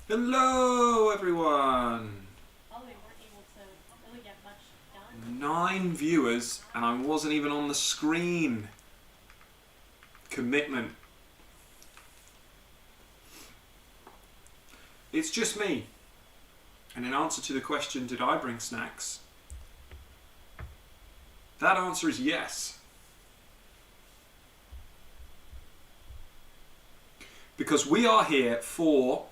Hello, everyone. Oh, we weren't able to really get much done. 9 viewers, and I wasn't even on the screen. Commitment. It's just me. And in answer to the question, did I bring snacks? That answer is yes. Because we are here for...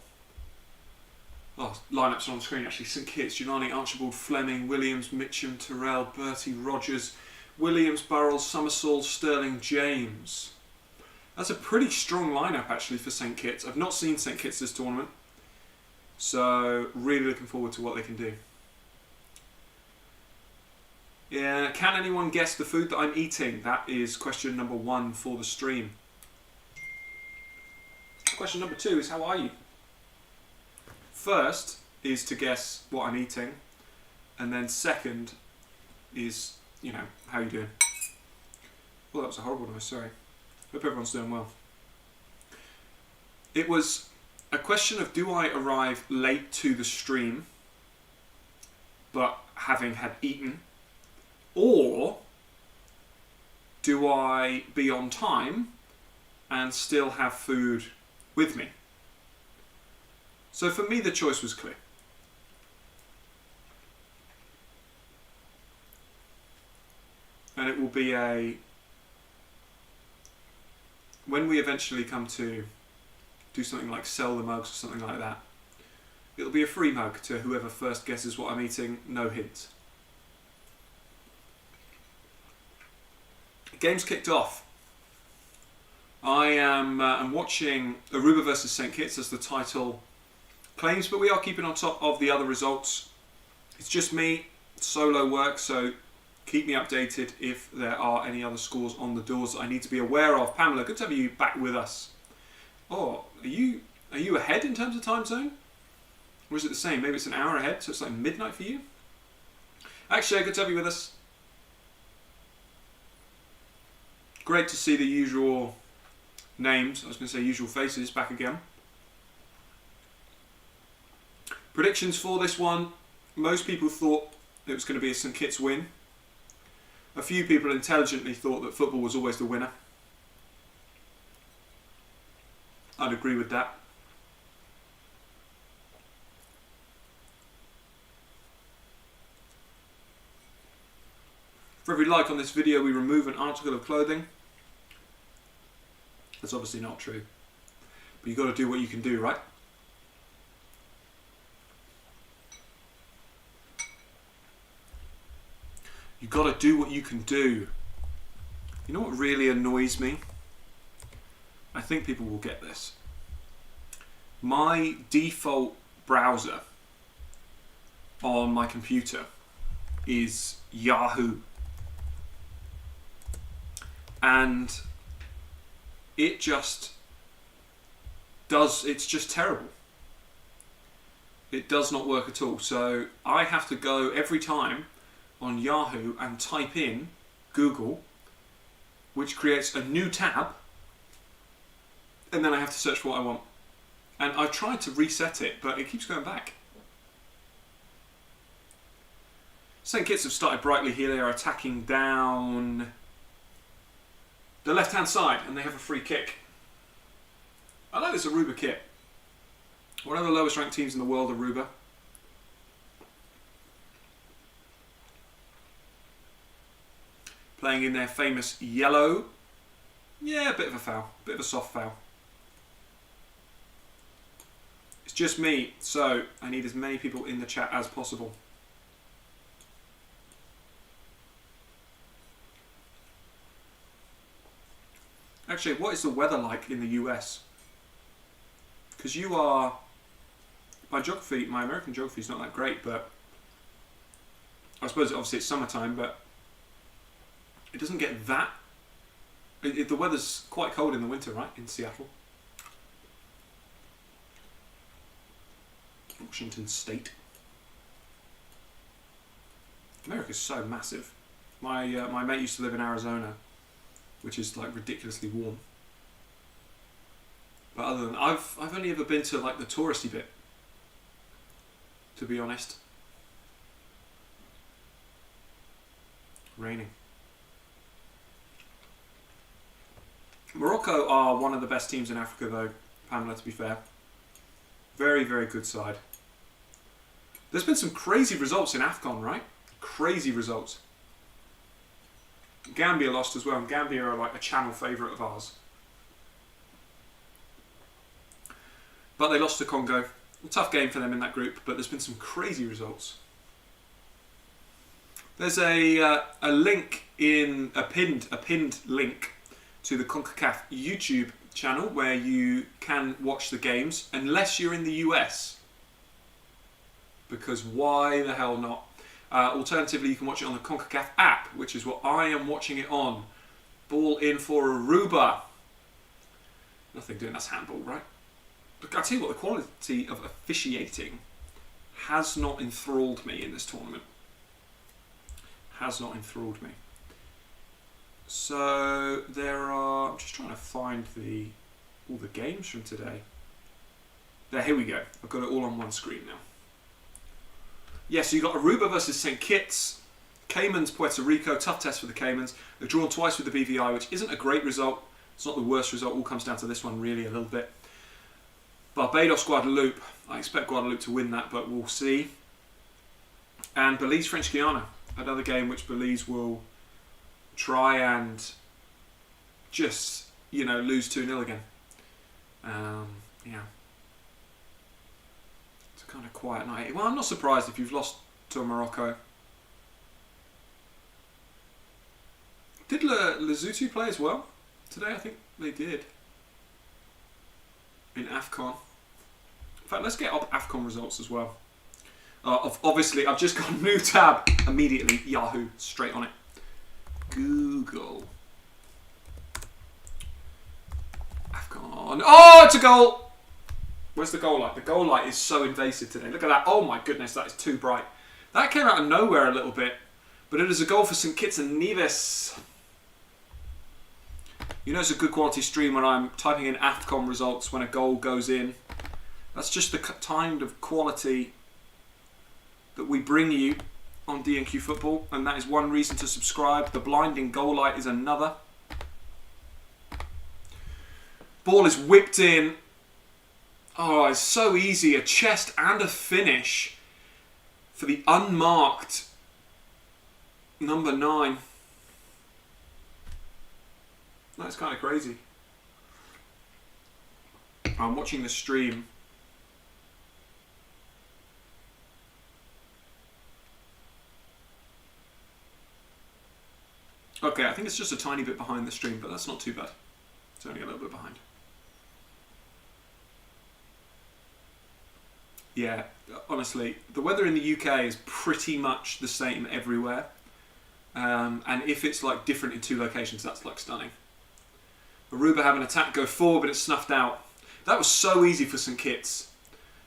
lineups are on the screen actually. St Kitts, Giuliani, Archibald, Fleming, Williams, Mitchum, Terrell, Bertie, Rogers, Williams, Burrell, Summersall, Sterling, James. That's a pretty strong lineup actually for St Kitts. I've not seen St Kitts this tournament, so really looking forward to what they can do. Yeah, can anyone guess the food that I'm eating? That is question number 1 for the stream. Question number 2 is how are you? First is to guess what I'm eating, and then second is, how you doing? Well, that was a horrible noise, sorry. Hope everyone's doing well. It was a question of do I arrive late to the stream, but having had eaten, or do I be on time and still have food with me? So for me, the choice was clear. And it will be when we eventually come to do something like sell the mugs or something like that, it'll be a free mug to whoever first guesses what I'm eating, no hint. Game's kicked off. I am I'm watching Aruba versus St Kitts as the title claims, but we are keeping on top of the other results. It's just me, solo work, so keep me updated if there are any other scores on the doors that I need to be aware of. Pamela, good to have you back with us. Oh, are you ahead in terms of time zone? Or is it the same? Maybe it's an hour ahead, so it's like midnight for you? Actually, good to have you with us. Great to see the usual names, I was going to say usual faces, back again. Predictions for this one. Most people thought it was going to be a St Kitts win. A few people intelligently thought that football was always the winner. I'd agree with that. For every like on this video, we remove an article of clothing. That's obviously not true. But you've got to do what you can do, right? You've got to do what you can do. You know what really annoys me? I think people will get this. My default browser on my computer is Yahoo. And it just does, it's just terrible. It does not work at all. So I have to go every time on Yahoo and type in Google, which creates a new tab, and then I have to search for what I want. And I've tried to reset it, but it keeps going back. St Kitts have started brightly here. They are attacking down the left-hand side, and they have a free kick. I like this Aruba kit. One of the lowest ranked teams in the world, Aruba. Playing in their famous yellow. Yeah, a bit of a foul. A bit of a soft foul. It's just me, so I need as many people in the chat as possible. Actually, what is the weather like in the US? Because you are, by geography, my American geography is not that great, but I suppose obviously it's summertime, but it doesn't get that. The weather's quite cold in the winter, right, in Seattle. Washington State. America's so massive. My mate used to live in Arizona, which is like ridiculously warm. But other than I've only ever been to like the touristy bit. to be honest. Raining. Morocco are one of the best teams in Africa though, Pamela, to be fair. Very, very good side. There's been some crazy results in AFCON, right? Crazy results. Gambia lost as well, and Gambia are like a channel favourite of ours. But they lost to Congo. A tough game for them in that group, but there's been some crazy results. There's a link in a pinned link to the CONCACAF YouTube channel where you can watch the games unless you're in the US. Because why the hell not? Alternatively, you can watch it on the CONCACAF app, which is what I am watching it on. Ball in for Aruba. Nothing doing, that's handball, right? But I tell you what, the quality of officiating has not enthralled me in this tournament. Has not enthralled me. So there are. I'm just trying to find all the games from today. There, here we go. I've got it all on one screen now. Yeah, so you got Aruba versus St Kitts, Caymans, Puerto Rico. Tough test for the Caymans. They've drawn twice with the BVI, which isn't a great result. It's not the worst result. All comes down to this one, really, a little bit. Barbados, Guadeloupe. I expect Guadeloupe to win that, but we'll see. And Belize, French Guiana. Another game which Belize will try and just, lose 2-0 again. Yeah. It's a kind of quiet night. Well, I'm not surprised if you've lost to Morocco. Did Lesotho play as well today? I think they did. In AFCON. In fact, let's get up AFCON results as well. Obviously, I've just got a new tab immediately. Yahoo, straight on it. Google. AFCON. Oh, it's a goal! Where's the goal light? The goal light is so invasive today. Look at that. Oh my goodness, that is too bright. That came out of nowhere a little bit. But it is a goal for St Kitts and Nevis. It's a good quality stream when I'm typing in AFCON results when a goal goes in. That's just the kind of quality that we bring you on DNQ Football, and that is one reason to subscribe. The blinding goal light is another. Ball is whipped in. Oh, it's so easy. A chest and a finish for the unmarked number 9. That's kind of crazy. I'm watching the stream. Okay, I think it's just a tiny bit behind the stream, but that's not too bad. It's only a little bit behind. Yeah, honestly, the weather in the UK is pretty much the same everywhere. And if it's like different in 2 locations, that's like stunning. Aruba have an attack go forward, but it's snuffed out. That was so easy for St Kitts.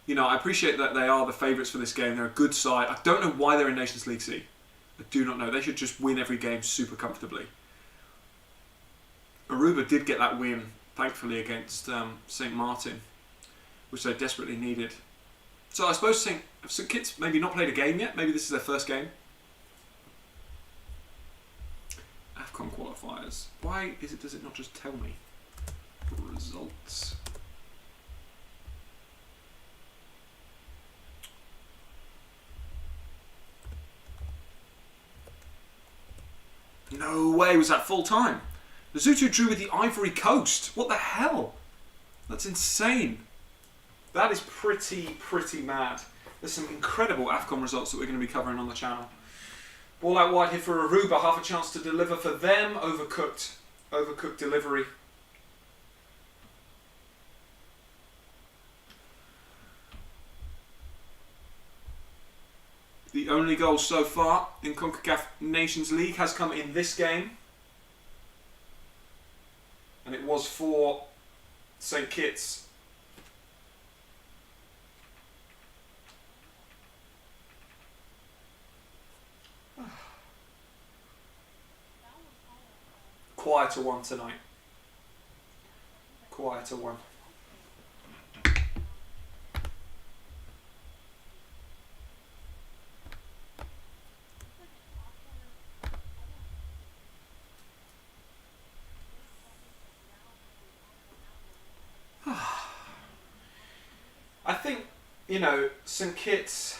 I appreciate that they are the favourites for this game. They're a good side. I don't know why they're in Nations League C. I do not know. They should just win every game super comfortably. Aruba did get that win, thankfully, against St Martin, which they desperately needed. So I suppose St Kitts maybe not played a game yet. Maybe this is their first game. AFCON qualifiers. Why does it not just tell me results? No way, was that full time? Lesotho drew with the Ivory Coast. What the hell? That's insane. That is pretty mad. There's some incredible AFCON results that we're going to be covering on the channel. Ball out wide here for Aruba. Half a chance to deliver for them. Overcooked delivery. The only goal so far in CONCACAF Nations League has come in this game. And it was for St Kitts. Quieter one tonight. Quieter one. you know, St Kitts,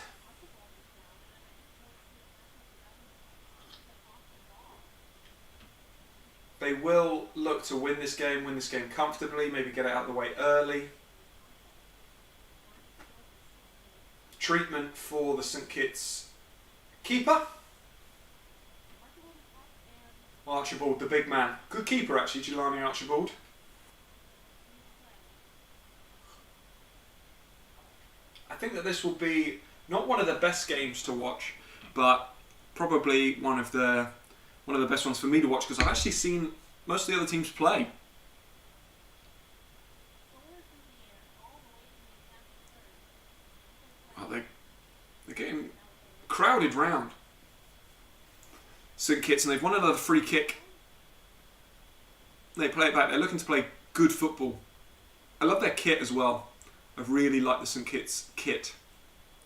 they will look to win this game comfortably, maybe get it out of the way early. Treatment for the St Kitts keeper. Archibald, the big man. Good keeper actually, Jelani Archibald. I think that this will be not one of the best games to watch, but probably one of the best ones for me to watch because I've actually seen most of the other teams play. Well, they're getting crowded round St Kitts, and they've won another free kick. They play it back. They're looking to play good football. I love their kit as well. I really like the St Kitts kit,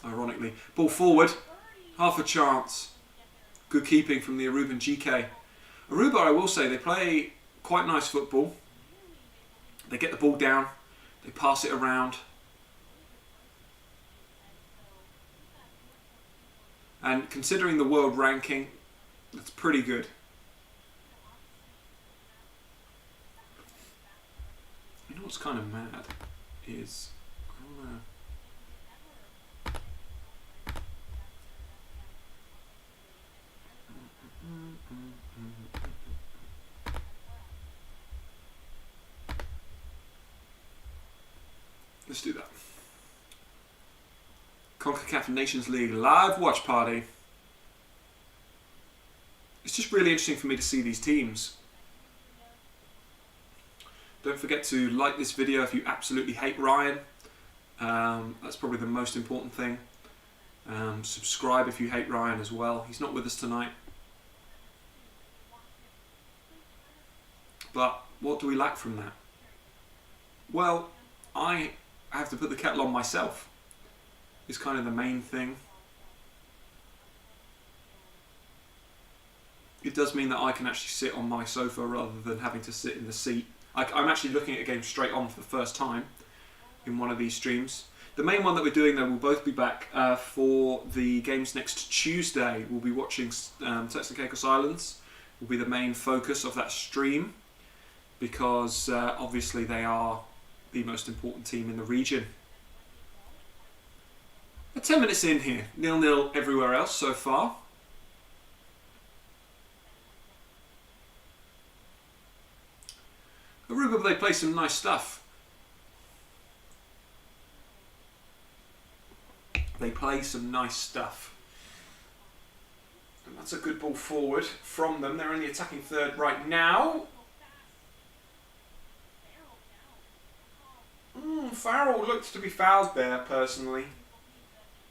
ironically. Ball forward, half a chance. Good keeping from the Aruban GK. Aruba, I will say, they play quite nice football. They get the ball down, they pass it around. And considering the world ranking, that's pretty good. You know what's kind of mad is... Let's do that. CONCACAF Nations League live watch party. It's just really interesting for me to see these teams. Don't forget to like this video if you absolutely hate Ryan. That's probably the most important thing. Subscribe if you hate Ryan as well. He's not with us tonight. But what do we lack from that? Well, I have to put the kettle on myself. Is kind of the main thing. It does mean that I can actually sit on my sofa rather than having to sit in the seat. I'm actually looking at a game straight on for the first time in one of these streams. The main one that we're doing, though, we'll both be back for the games next Tuesday. We'll be watching St Kitts and Nevis Islands. Will be the main focus of that stream because obviously they are the most important team in the region. 10 minutes in here, 0-0 everywhere else so far. Aruba, they play some nice stuff. They play some nice stuff. And that's a good ball forward from them. They're only attacking third right now. Farrell looked to be fouled there, personally.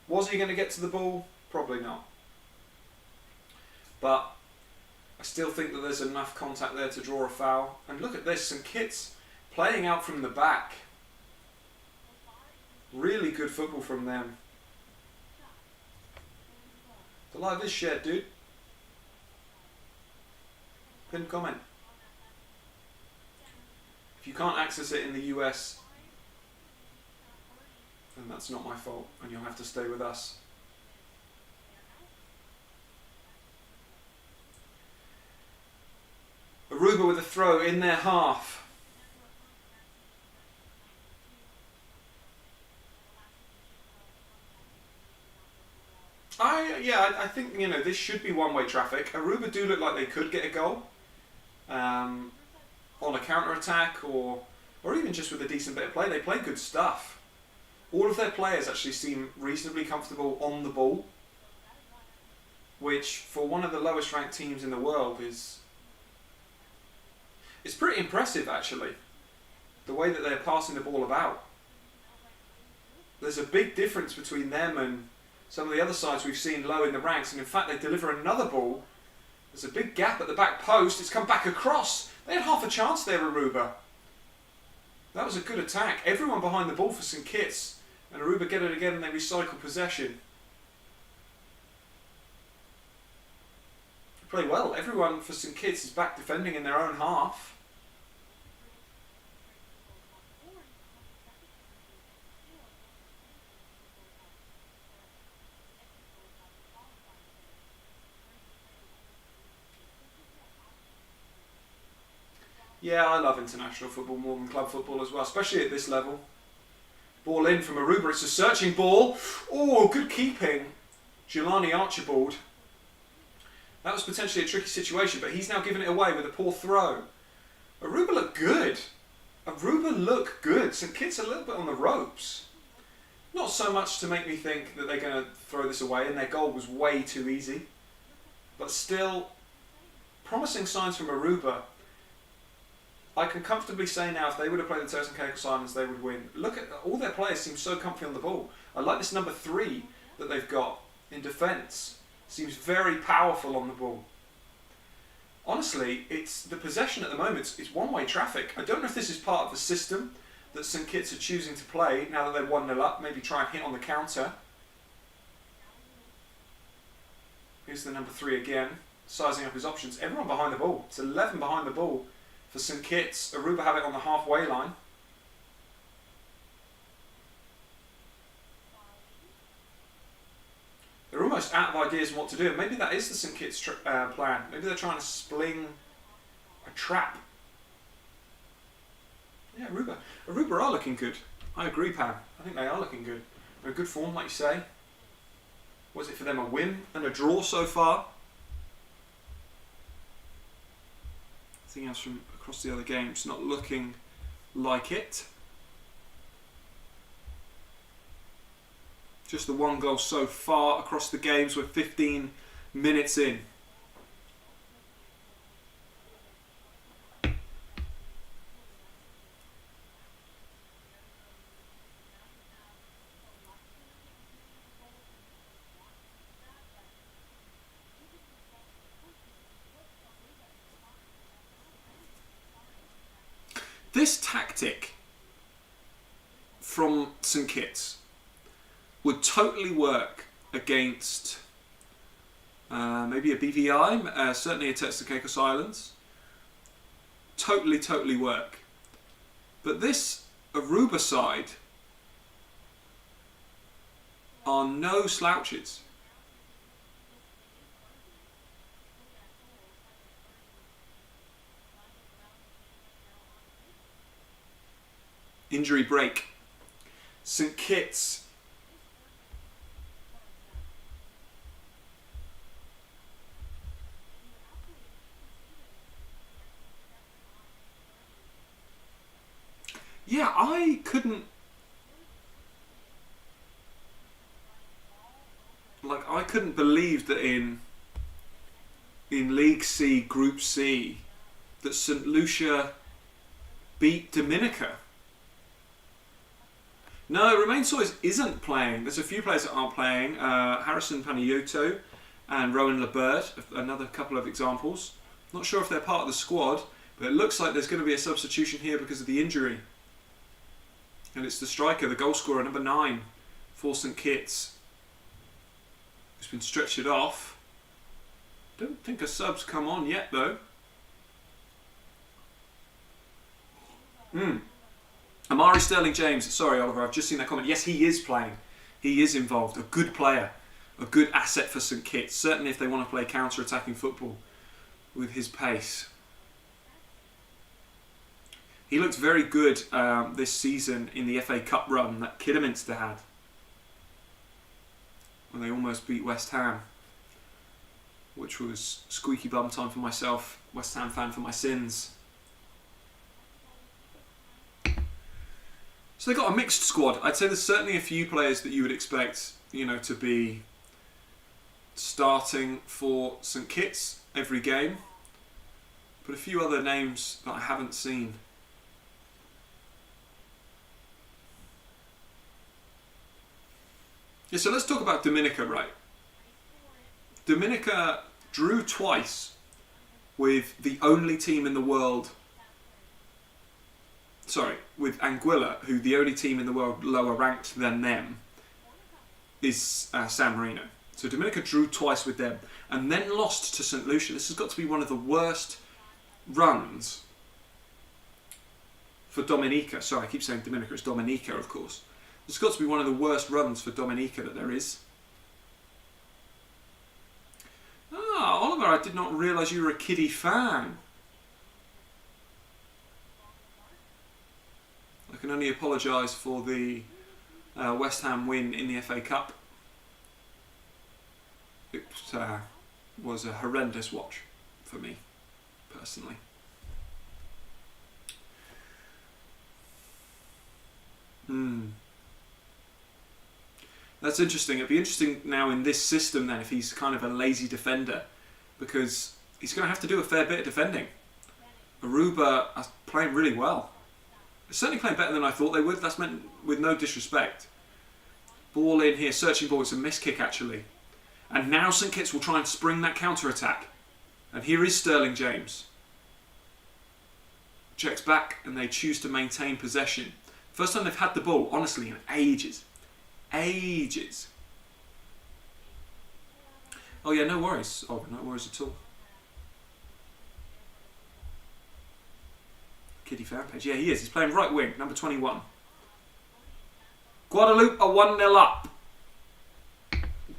Was he going to get to the ball? Probably not. But I still think that there's enough contact there to draw a foul. And look at this, St Kitts playing out from the back. Really good football from them. The live is shared, dude. Pin comment. If you can't access it in the US, then that's not my fault, and you'll have to stay with us. Aruba with a throw in their half. I think, you know, this should be one-way traffic. Aruba do look like they could get a goal on a counter-attack or even just with a decent bit of play. They play good stuff. All of their players actually seem reasonably comfortable on the ball, which for one of the lowest ranked teams in the world is pretty impressive, actually, the way that they're passing the ball about. There's a big difference between them and some of the other sides we've seen low in the ranks, and in fact they deliver another ball. There's a big gap at the back post. It's come back across. They had half a chance there, Aruba. That was a good attack. Everyone behind the ball for St Kitts, and Aruba get it again and they recycle possession. They play well. Everyone for St Kitts is back defending in their own half. Yeah, I love international football more than club football as well, especially at this level. Ball in from Aruba. It's a searching ball. Oh, good keeping. Jelani Archibald. That was potentially a tricky situation, but he's now given it away with a poor throw. Aruba look good. Aruba look good. St Kitts a little bit on the ropes. Not so much to make me think that they're going to throw this away, and their goal was way too easy. But still, promising signs from Aruba. I can comfortably say now, if they would have played the Turks and Caicos Islands, they would win. Look at all their players seem so comfy on the ball. I like this number 3 that they've got in defence. Seems very powerful on the ball. Honestly, it's the possession at the moment. It's one-way traffic. I don't know if this is part of the system that St Kitts are choosing to play now that they're 1-0 up. Maybe try and hit on the counter. Here's the number 3 again, sizing up his options. Everyone behind the ball. It's 11 behind the ball for St Kitts. Aruba have it on the halfway line. They're almost out of ideas on what to do. Maybe that is the St Kitts plan. Maybe they're trying to spling a trap. Yeah, Aruba. Aruba are looking good. I agree, Pam. I think they are looking good. They're in good form, like you say. Was it for them a win and a draw so far? Anything else from across the other games? Not looking like it. Just the 1 goal so far across the games. We're 15 minutes in. This tactic from St Kitts would totally work against maybe a BVI, certainly a Turks and Caicos Islands. Totally work. But this Aruba side are no slouches. Injury break. St Kitts. Yeah, I couldn't. I couldn't believe that in League C, Group C, that St Lucia beat Dominica. No, Romain Sois isn't playing. There's a few players that aren't playing. Harrison Panayoto and Rowan LeBert, another couple of examples. Not sure if they're part of the squad, but it looks like there's going to be a substitution here because of the injury. And it's the striker, the goal scorer, number 9 for St Kitts, who's been stretched off. Don't think a sub's come on yet, though. Amari Sterling-James, sorry Oliver, I've just seen that comment. Yes, he is playing. He is involved. A good player. A good asset for St Kitts. Certainly if they want to play counter-attacking football with his pace. He looked very good this season in the FA Cup run that Kidderminster had, when they almost beat West Ham, which was squeaky bum time for myself, West Ham fan for my sins. So they got a mixed squad. I'd say there's certainly a few players that you would expect, to be starting for St Kitts every game, but a few other names that I haven't seen. Yeah, so let's talk about Dominica, right? Dominica drew twice with the only team in the world. Sorry, with Anguilla, who the only team in the world lower ranked than them is San Marino. So Dominica drew twice with them and then lost to St Lucia. This has got to be one of the worst runs for Dominica. Sorry, I keep saying Dominica, it's Dominica, of course. It's got to be one of the worst runs for Dominica that there is. Ah, Oliver, I did not realise you were a kiddie fan. can only apologise for the West Ham win in the FA Cup. It was a horrendous watch for me, personally. That's interesting. It'd be interesting now in this system then if he's kind of a lazy defender, because he's going to have to do a fair bit of defending. Aruba are playing really well. They're certainly playing better than I thought they would. That's meant with no disrespect. Ball in here, searching ball. It's a miss kick actually. And now St Kitts will try and spring that counter-attack. And here is Sterling James. Checks back and they choose to maintain possession. First time they've had the ball, honestly, in ages. Ages. Oh yeah, no worries. Oh, no worries at all. Kiddie fan page. Yeah, he is. He's playing right wing, number 21. Guadeloupe are 1-0 up.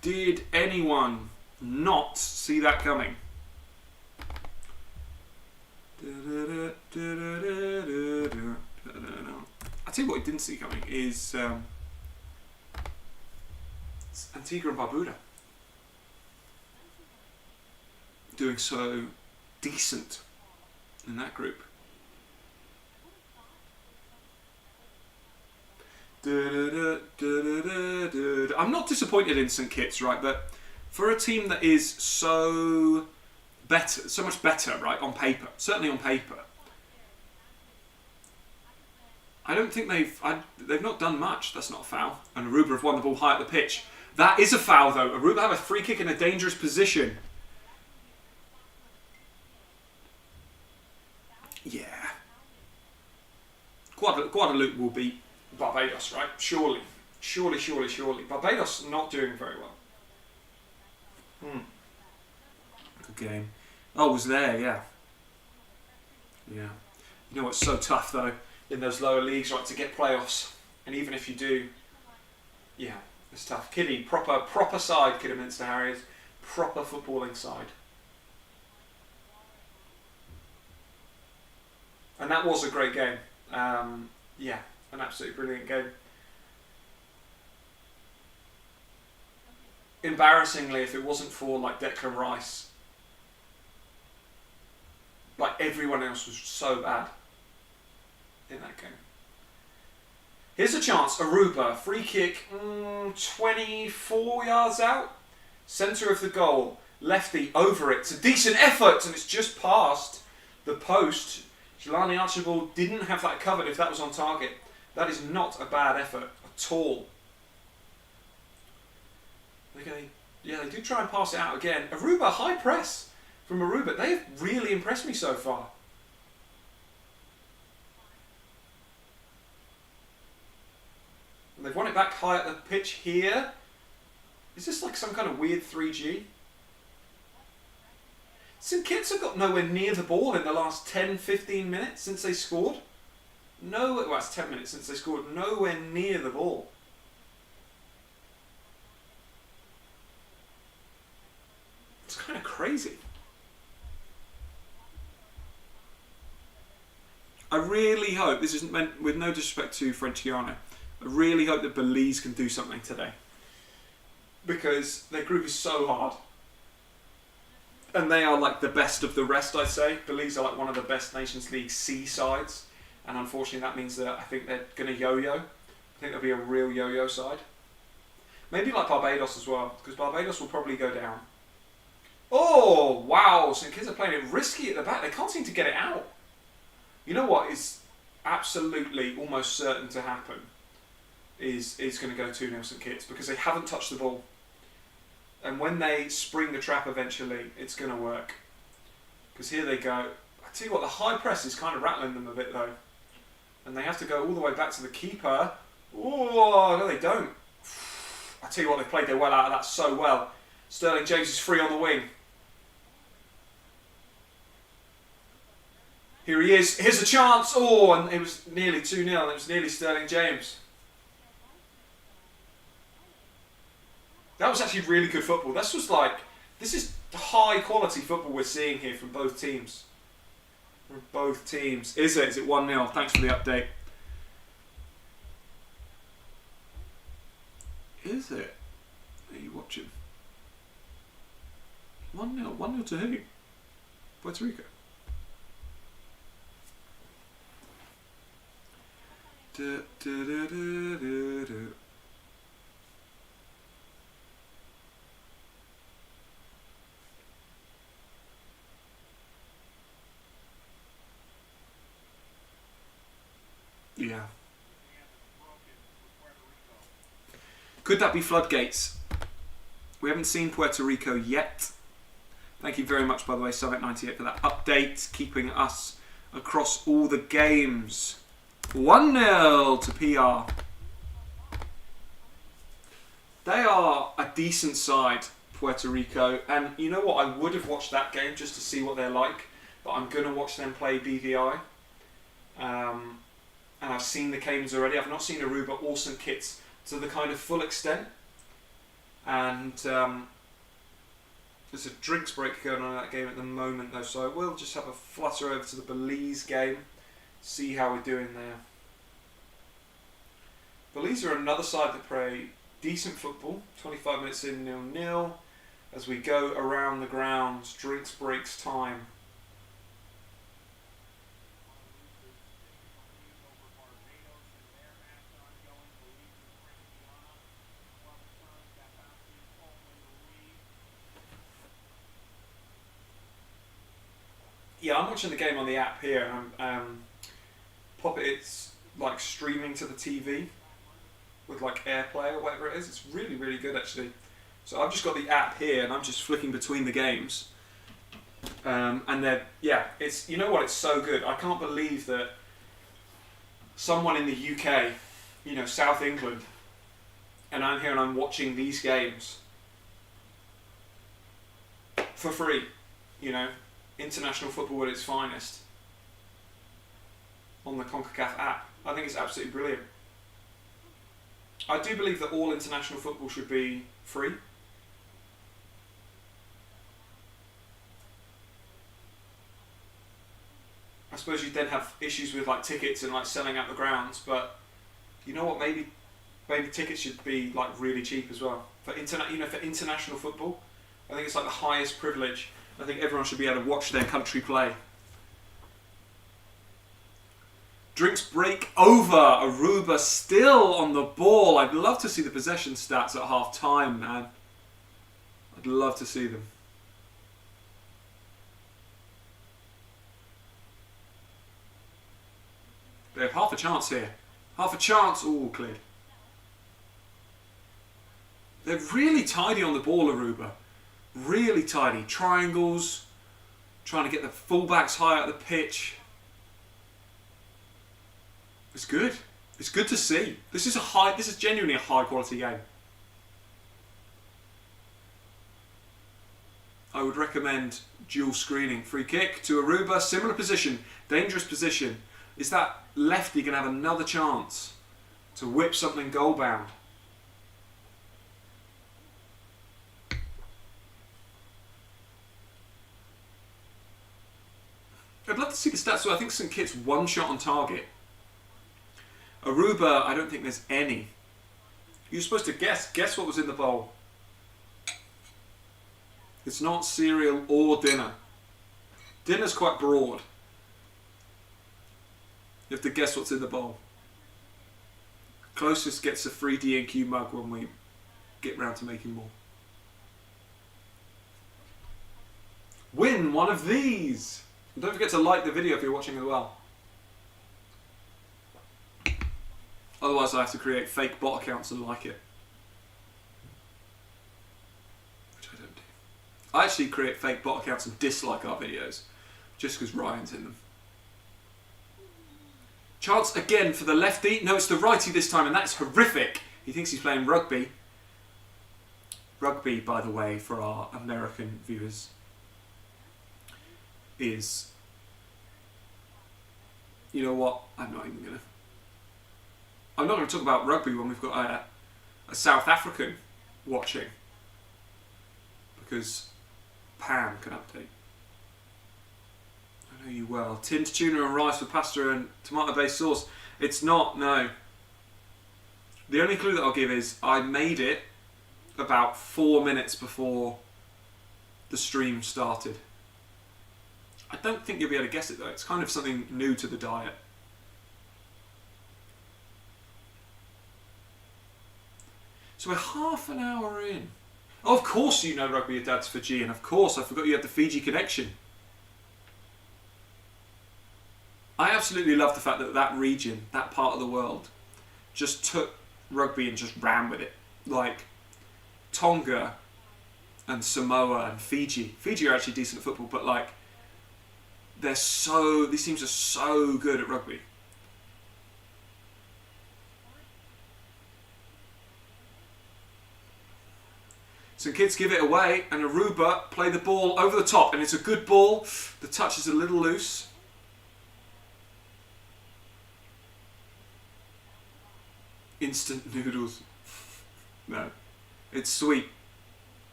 Did anyone not see that coming? I'll tell you what he didn't see coming is Antigua and Barbuda doing so decent in that group. I'm not disappointed in St Kitts, right? But for a team that is so much better, right, on paper, certainly on paper, I don't think they've not done much. That's not a foul. And Aruba have won the ball high up the pitch. That is a foul, though. Aruba have a free kick in a dangerous position. Yeah. Guadeloupe will beat Barbados, right? Surely. Barbados not doing very well. Good game. Oh, it was there, yeah. Yeah. You know what's so tough, though, in those lower leagues, right, to get playoffs. And even if you do, yeah, it's tough. Kiddie, proper side, Kidderminster Harriers. Proper footballing side. And that was a great game. Yeah, an absolutely brilliant game. Embarrassingly, if it wasn't for like Declan Rice, like everyone else was so bad in that game. Here's a chance. Aruba, free kick, 24 yards out. Centre of the goal, lefty over it. It's a decent effort and it's just past the post. Jelani Archibald didn't have that covered if that was on target. That is not a bad effort at all. Okay, yeah, they do try and pass it out again. Aruba, high press from Aruba. They've really impressed me so far. And they've won it back high at the pitch here. Is this like some kind of weird 3G? St Kitts have got nowhere near the ball in the last 10-15 minutes since they scored. Well, it's 10 minutes since they scored. Nowhere near the ball. It's kind of crazy. I really hope, this isn't meant with no disrespect to French Guiana, I really hope that Belize can do something today. Because their group is so hard. And they are like the best of the rest, I'd say. Belize are like one of the best Nations League C sides. And unfortunately that means that I think they're going to yo-yo. I think they'll be a real yo-yo side. Maybe like Barbados as well, because Barbados will probably go down. Oh, wow, St Kitts are playing it risky at the back. They can't seem to get it out. You know what is absolutely almost certain to happen is going to go 2-0 St Kitts, because they haven't touched the ball. And when they spring the trap eventually, it's going to work. Because here they go. I tell you what, the high press is kind of rattling them a bit though. And they have to go all the way back to the keeper. Oh, no they don't. I tell you what, they played their well out of that so well. Sterling James is free on the wing. Here he is. Here's a chance. Oh, and it was nearly 2-0 and it was nearly Sterling James. That was actually really good football. This is high quality football we're seeing here from both teams. From both teams. Is it 1-0? Thanks for the update. is it? Are you watching? 1-0. 1-0 to who? Puerto Rico. Yeah. Could that be floodgates? We haven't seen Puerto Rico yet. Thank you very much, by the way, Summit98, for that update, keeping us across all the games. 1-0 to PR. They are a decent side, Puerto Rico, and you know what? I would have watched that game just to see what they're like, but I'm going to watch them play BVI. And I've seen the Caymans already. I've not seen Aruba or St Kitts to the kind of full extent. And there's a drinks break going on in that game at the moment, though, so I will just have a flutter over to the Belize game, see how we're doing there. Belize are another side that play decent football. 25 minutes in, 0-0. As we go around the grounds, drinks breaks time. Yeah, I'm watching the game on the app here. It's like streaming to the TV with like AirPlay or whatever it is. It's really, really good actually. So I've just got the app here and I'm just flicking between the games. And then, yeah, it's, you know what, it's so good. I can't believe that someone in the UK, you know, South England, and I'm here and I'm watching these games for free, you know. International football at its finest on the CONCACAF app. I think it's absolutely brilliant. I do believe that all international football should be free. I suppose you'd then have issues with like tickets and like selling out the grounds, but you know what? Maybe tickets should be like really cheap as well for international football. I think it's like the highest privilege. I think everyone should be able to watch their country play. Drinks break over. Aruba still on the ball. I'd love to see the possession stats at half time, man. I'd love to see them. They have half a chance here. Half a chance. Ooh, cleared. They're really tidy on the ball, Aruba. Really tidy. Triangles. Trying to get the fullbacks high up the pitch. It's good. It's good to see. This is genuinely a high quality game. I would recommend dual screening. Free kick to Aruba. Similar position. Dangerous position. Is that lefty going to have another chance to whip something goal bound? I'd love to see the stats. So I think St Kitts one shot on target. Aruba, I don't think there's any. You're supposed to guess what was in the bowl. It's not cereal or dinner. Dinner's quite broad. You have to guess what's in the bowl. Closest gets a free DNQ mug when we get round to making more. Win one of these! And don't forget to like the video if you're watching as well. Otherwise I have to create fake bot accounts and like it. Which I don't do. I actually create fake bot accounts and dislike our videos. Just because Ryan's in them. Chance again for the lefty. No, it's the righty this time, and that's horrific. He thinks he's playing rugby. Rugby, by the way, for our American viewers, is... You know what? I'm not going to talk about rugby when we've got a South African watching. Because Pam can update. I know you well. Tinned tuna and rice with pasta and tomato-based sauce. It's not, no. The only clue that I'll give is I made it about 4 minutes before the stream started. I don't think you'll be able to guess it though. It's kind of something new to the diet. So we're half an hour in. Oh, of course you know rugby, your dad's Fijian. Of course, I forgot you had the Fiji connection. I absolutely love the fact that that region, that part of the world, just took rugby and just ran with it. Like Tonga and Samoa and Fiji. Fiji are actually decent at football, but like these teams are so good at rugby. St Kitts give it away and Aruba play the ball over the top, and it's a good ball. The touch is a little loose. Instant noodles. No. It's sweet.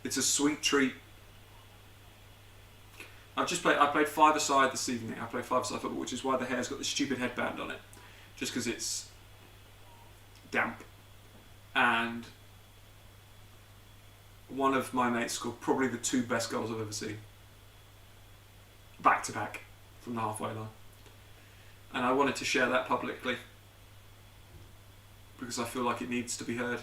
It's a sweet treat. I played five-a-side this evening. I played five-a-side football, which is why the hair's got this stupid headband on it. Just because it's damp. And one of my mates scored probably the 2 best goals I've ever seen. Back to back from the halfway line. And I wanted to share that publicly because I feel like it needs to be heard.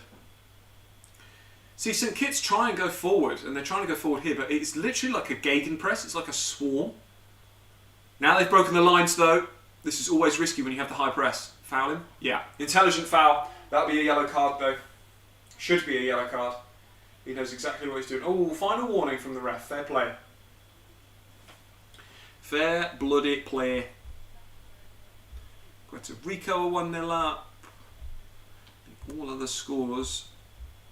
See, St Kitts try and go forward, and they're trying to go forward here, but it's literally like a gegenpress. It's like a swarm. Now they've broken the lines, though. This is always risky when you have the high press. Foul him? Yeah. Intelligent foul. That'll be a yellow card, though. Should be a yellow card. He knows exactly what he's doing. Oh, final warning from the ref. Fair play. Fair bloody play. Puerto Rico are 1-0 up. All other scores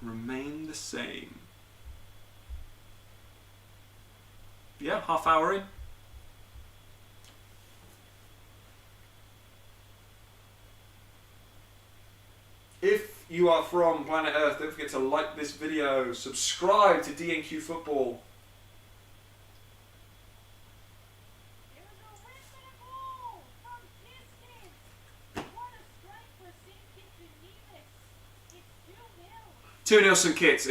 remain the same. Yeah, half hour in. If you are from planet Earth, don't forget to like this video, subscribe to DNQ Football. There was a red ball from distance. What a strike for St Kitts and Nevis. It's 2-0. 2-0 St Kitts.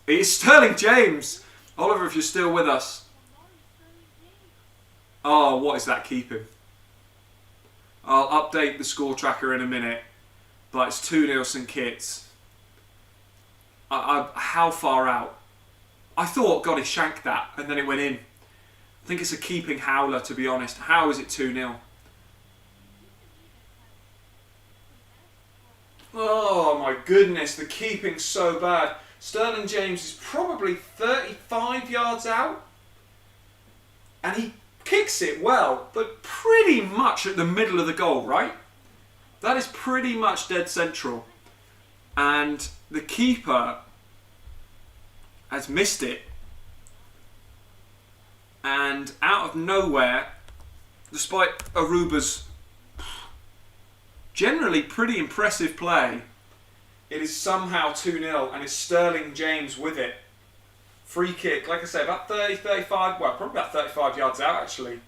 It's Sterling James. Oliver, if you're still with us. Oh, what is that keeping? I'll update the score tracker in a minute. But it's 2-0 St Kitts. How far out? I thought, God, he shanked that, and then it went in. I think it's a keeping howler, to be honest. How is it 2-0? Oh my goodness, the keeping's so bad. Sterling James is probably 35 yards out. And he kicks it well, but pretty much at the middle of the goal, right? That is pretty much dead central. And the keeper has missed it. And out of nowhere, despite Aruba's generally pretty impressive play, it is somehow 2-0 and it's Sterling James with it. Free kick, like I say, about 30, 35, well, probably about 35 yards out actually.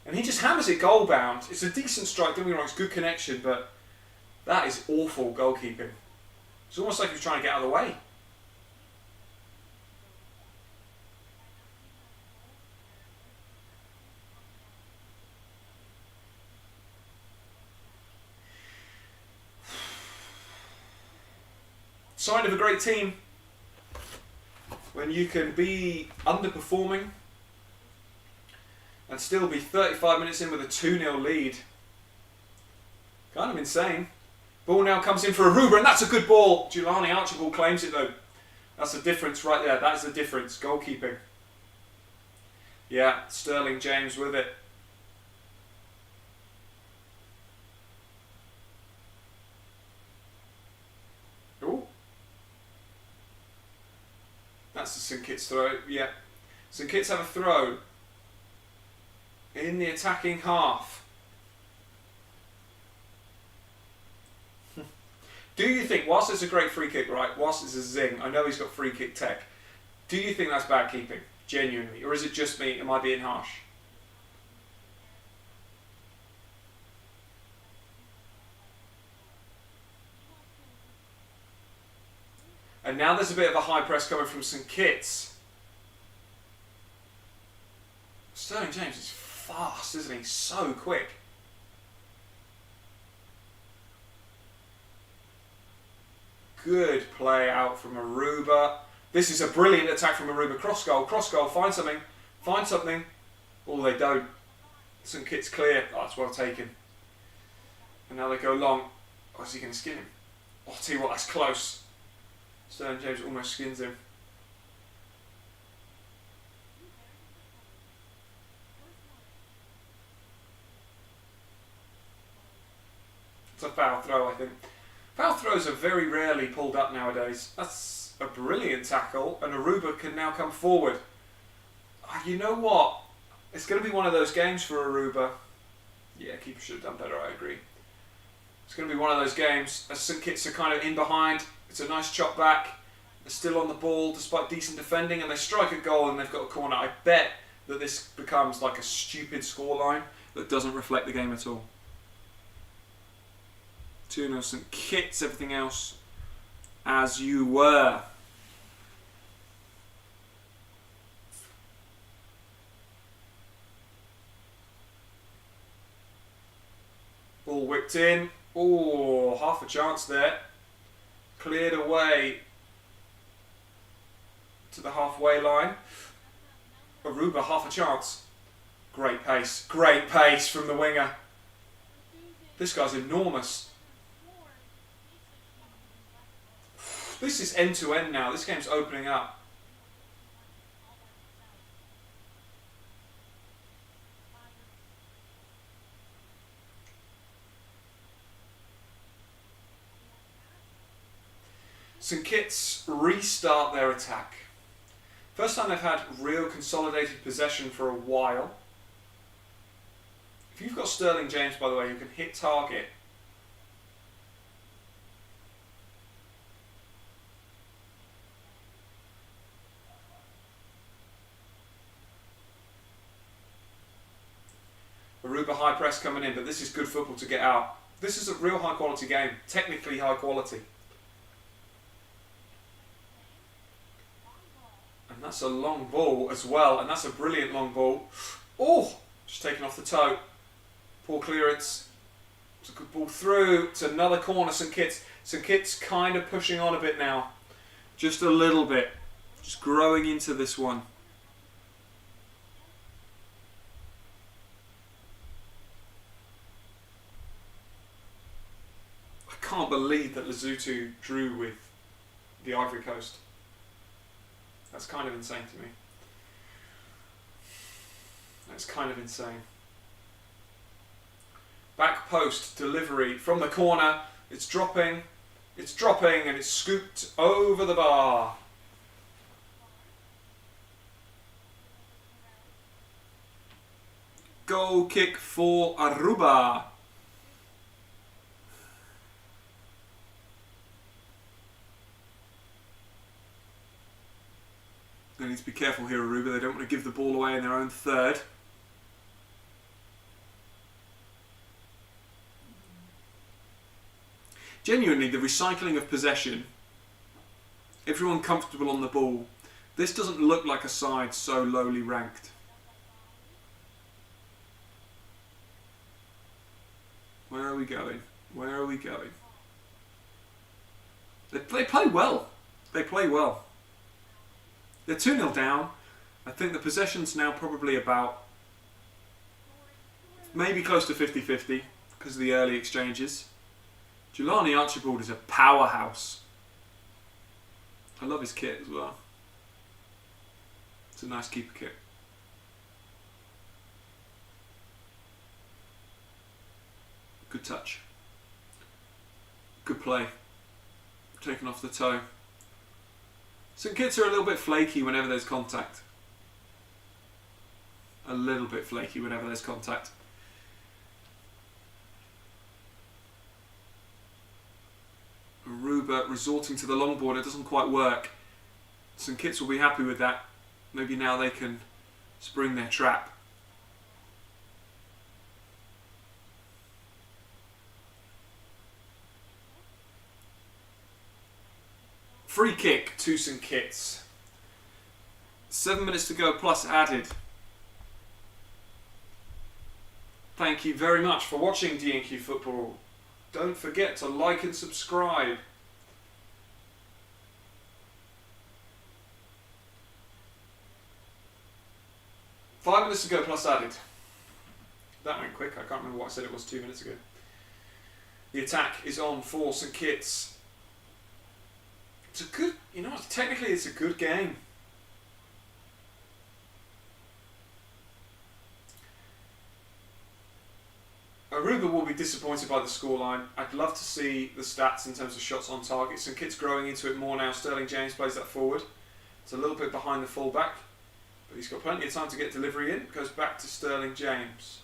And he just hammers it goal bound. It's a decent strike, don't get me wrong, it's good connection, but that is awful goalkeeping. It's almost like he was trying to get out of the way. Sign of a great team when you can be underperforming and still be 35 minutes in with a 2-0 lead. Kind of insane. Ball now comes in for Aruba, and that's a good ball. Giuliani Archibald claims it though. That's the difference right there. That's the difference. Goalkeeping. Yeah, Sterling James with it. Ooh. That's the St Kitts throw. Yeah. St Kitts have a throw in the attacking half. Do you think, whilst it's a great free kick, right, whilst it's a zing, I know he's got free kick tech, do you think that's bad keeping, genuinely? Or is it just me, am I being harsh? And now there's a bit of a high press coming from St Kitts. Sterling James is fast, isn't he? So quick. Good play out from Aruba. This is a brilliant attack from Aruba. Cross goal, find something, find something. Oh, they don't. St Kitts clear. Oh, it's well taken. And now they go long. Oh, is he going to skin him? Oh, I'll tell you what, that's close. Sterling James almost skins him. It's a foul throw, I think. Foul throws are very rarely pulled up nowadays. That's a brilliant tackle, and Aruba can now come forward. You know what? It's going to be one of those games for Aruba. Yeah, keeper should have done better, I agree. It's going to be one of those games as St Kitts are kind of in behind. It's a nice chop back. They're still on the ball despite decent defending, and they strike a goal and they've got a corner. I bet that this becomes like a stupid scoreline that doesn't reflect the game at all. 2-0 St Kitts, everything else as you were. Ball whipped in. Oh, half a chance there. Cleared away to the halfway line. Aruba, half a chance. Great pace from the winger. This guy's enormous. This is end to end now. This game's opening up. St Kitts restart their attack. First time they've had real consolidated possession for a while. If you've got Sterling James, by the way, who can hit target, Aruba high press coming in, but this is good football to get out. This is a real high quality game, technically high quality. And that's a long ball as well, and that's a brilliant long ball. Oh, just taken off the toe. Poor clearance. It's a good ball through to another corner, St Kitts. St Kitts kind of pushing on a bit now. Just a little bit. Just growing into this one. I can't believe that Lesotho drew with the Ivory Coast. That's kind of insane to me. That's kind of insane. Back post delivery from the corner. It's dropping, and it's scooped over the bar. Goal kick for Aruba. They need to be careful here, Aruba. They don't want to give the ball away in their own third. Genuinely, the recycling of possession, everyone comfortable on the ball, this doesn't look like a side so lowly ranked. Where are we going? Where are we going? They play well. They play well. They're 2-0 down. I think the possession's now probably about maybe close to 50-50 because of the early exchanges. Jelani Archibald is a powerhouse. I love his kit as well. It's a nice keeper kit. Good touch. Good play. Taken off the toe. St Kitts are a little bit flaky whenever there's contact. A little bit flaky whenever there's contact. Aruba resorting to the long board. It doesn't quite work. St Kitts will be happy with that. Maybe now they can spring their trap. Free kick to St Kitts. 7 minutes to go plus added. Thank you very much for watching DNQ Football. Don't forget to like and subscribe. Five minutes to go plus added. That went quick. I can't remember what I said it was 2 minutes ago. The attack is on for St Kitts. It's a good, technically it's a good game. Aruba will be disappointed by the scoreline. I'd love to see the stats in terms of shots on target. St Kitts growing into it more now. Sterling James plays that forward. It's a little bit behind the fullback, but he's got plenty of time to get delivery in. Goes back to Sterling James.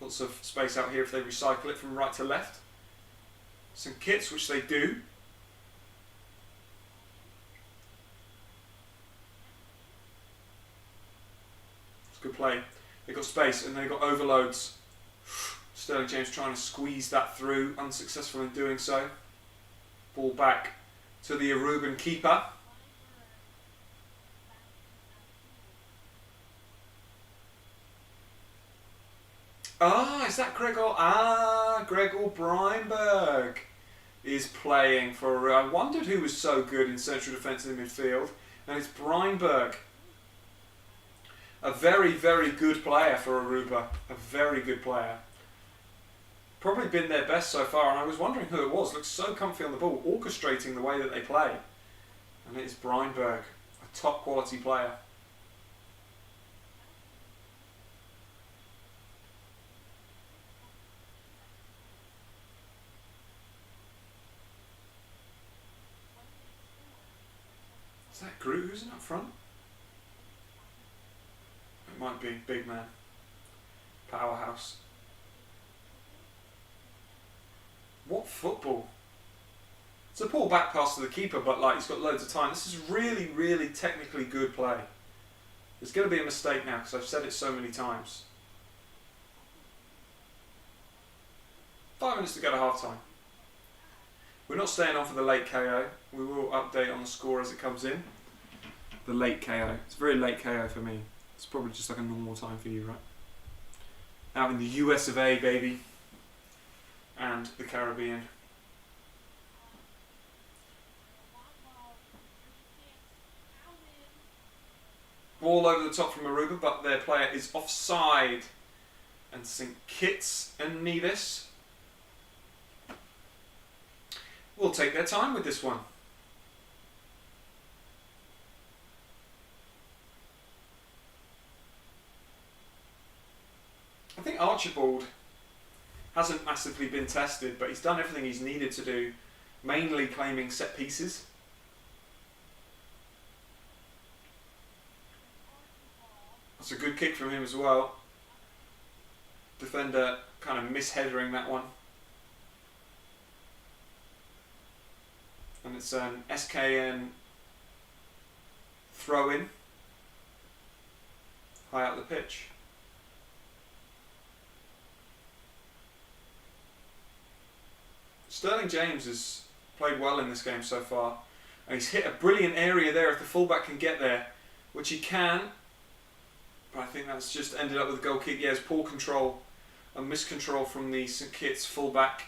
Lots of space out here if they recycle it from right to left. St Kitts, which they do. It's good play. They've got space and they've got overloads. Sterling James trying to squeeze that through, unsuccessful in doing so. Ball back to the Aruban keeper. Is that Gregor? Gregor Breinberg is playing for... I wondered who was so good in central defence in the midfield. And it's Breinberg. A very, very good player for Aruba. A very good player. Probably been their best so far, and I was wondering who it was. Looks so comfy on the ball, orchestrating the way that they play. And it is Breinberg, a top quality player. Is that Groot? Who's in up front? It might be big man. Powerhouse. What football? It's a poor back pass to the keeper, but he's got loads of time. This is really, really technically good play. There's going to be a mistake now because I've said it so many times. 5 minutes to go to half time. We're not staying on for the late KO. We will update on the score as it comes in. The late KO. It's a very late KO for me. It's probably just like a normal time for you, right? Out in the US of A, baby. And the Caribbean. Ball over the top from Aruba, but their player is offside. And St Kitts and Nevis will take their time with this one. I think Archibald hasn't massively been tested, but he's done everything he's needed to do, mainly claiming set pieces. That's a good kick from him as well. Defender kind of misheadering that one. And it's an SKN throw in. High up the pitch. Sterling James has played well in this game so far. And he's hit a brilliant area there if the fullback can get there, which he can. But I think that's just ended up with a goal kick. Yeah, it's poor control and miscontrol from the St Kitts fullback.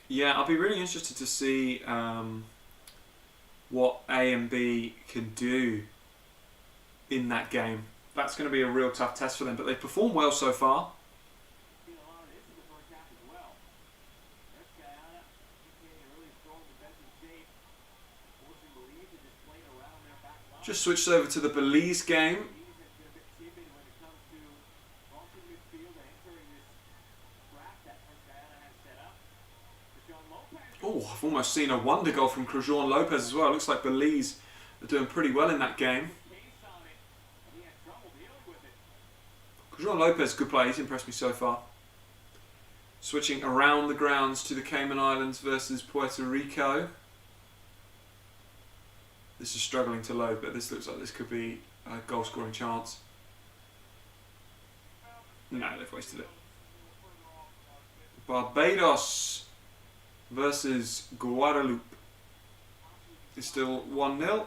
Yeah, I'll be really interested to see what A and B can do in that game. That's going to be a real tough test for them, but they've performed well so far. Just switched over to the Belize game. Oh, I've almost seen a wonder goal from Cayman Lopez as well. Looks like Belize are doing pretty well in that game. Cayman Lopez, good player. He's impressed me so far. Switching around the grounds to the Cayman Islands versus Puerto Rico. This is struggling to load, but this looks like this could be a goal scoring chance. No, they've wasted it. Barbados versus Guadeloupe. It's still 1-0.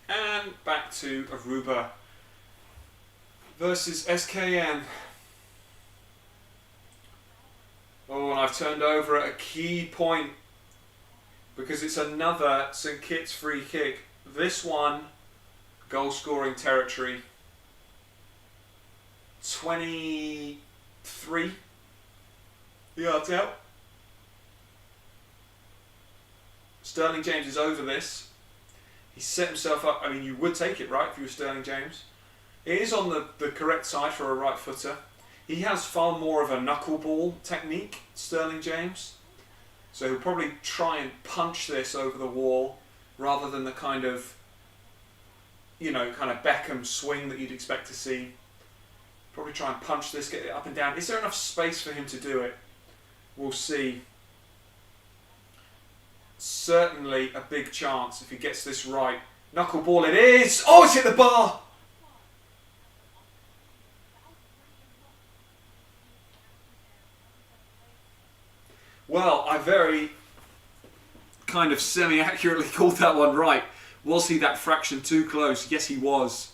And back to Aruba versus SKN. Oh, and I've turned over at a key point because it's another St Kitts free kick. This one, goal scoring territory. 23 yards out. Sterling James is over this. He set himself up. I mean, you would take it, right, if you were Sterling James. It is on the correct side for a right footer. He has far more of a knuckleball technique, Sterling James. So he'll probably try and punch this over the wall rather than the kind of Beckham swing that you'd expect to see. Probably try and punch this, get it up and down. Is there enough space for him to do it? We'll see. Certainly a big chance if he gets this right. Knuckleball it is! Oh, it's hit the bar! Well, I very kind of semi-accurately called that one right. Was he that fraction too close? Yes, he was.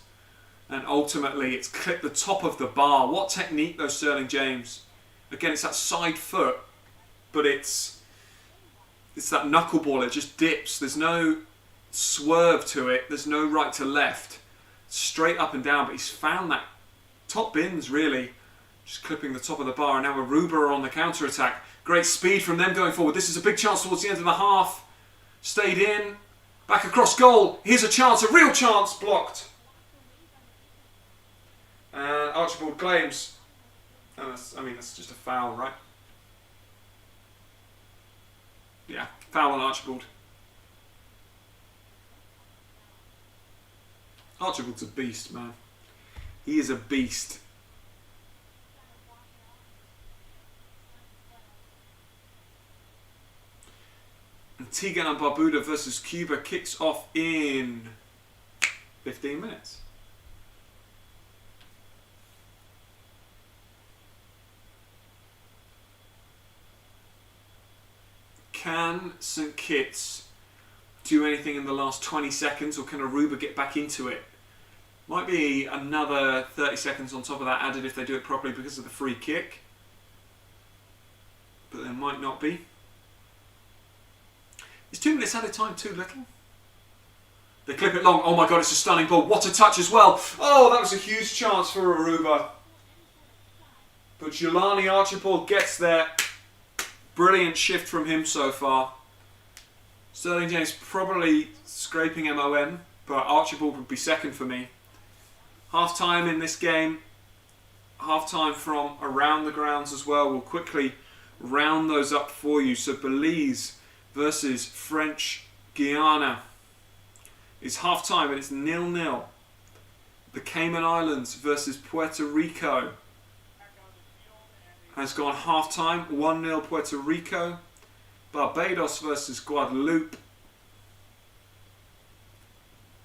And ultimately, it's clipped the top of the bar. What technique, though, Sterling James? Again, it's that side foot, but it's that knuckleball. It just dips. There's no swerve to it. There's no right to left. Straight up and down, but he's found that top bins, really. Just clipping the top of the bar, and now Aruba are on the counter-attack. Great speed from them going forward. This is a big chance towards the end of the half. Stayed in. Back across goal. Here's a chance, a real chance, blocked. And Archibald claims. And that's just a foul, right? Yeah, foul on Archibald. Archibald's a beast, man. He is a beast. Antigua and Barbuda versus Cuba kicks off in 15 minutes. Can St Kitts do anything in the last 20 seconds, or can Aruba get back into it? Might be another 30 seconds on top of that added if they do it properly because of the free kick. But there might not be. Is 2 minutes added time too little? They clip it long. Oh my god, it's a stunning ball. What a touch as well. Oh, that was a huge chance for Aruba. But Jelani Archibald gets there. Brilliant shift from him so far. Sterling James probably scraping MOM, but Archibald would be second for me. Half time in this game. Half time from around the grounds as well. We'll quickly round those up for you. So Belize versus French Guiana is half time and it's 0-0. The Cayman Islands versus Puerto Rico has gone half time, 1-0 Puerto Rico. Barbados versus Guadeloupe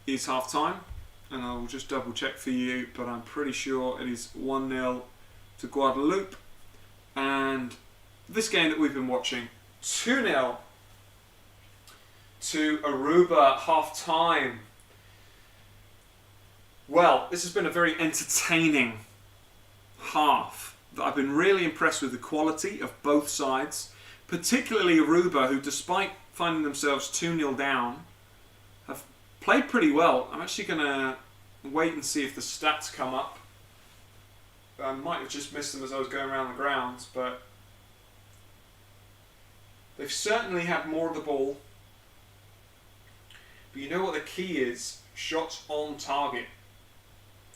is half time, and I will just double check for you, but I'm pretty sure it is 1-0 to Guadeloupe. And this game that we've been watching, 2-0 to Aruba half time. Well, this has been a very entertaining half. I've been really impressed with the quality of both sides, particularly Aruba, who despite finding themselves 2-0 down, have played pretty well. I'm actually going to wait and see if the stats come up. I might have just missed them as I was going around the grounds, but they've certainly had more of the ball. But you know what the key is? Shots on target.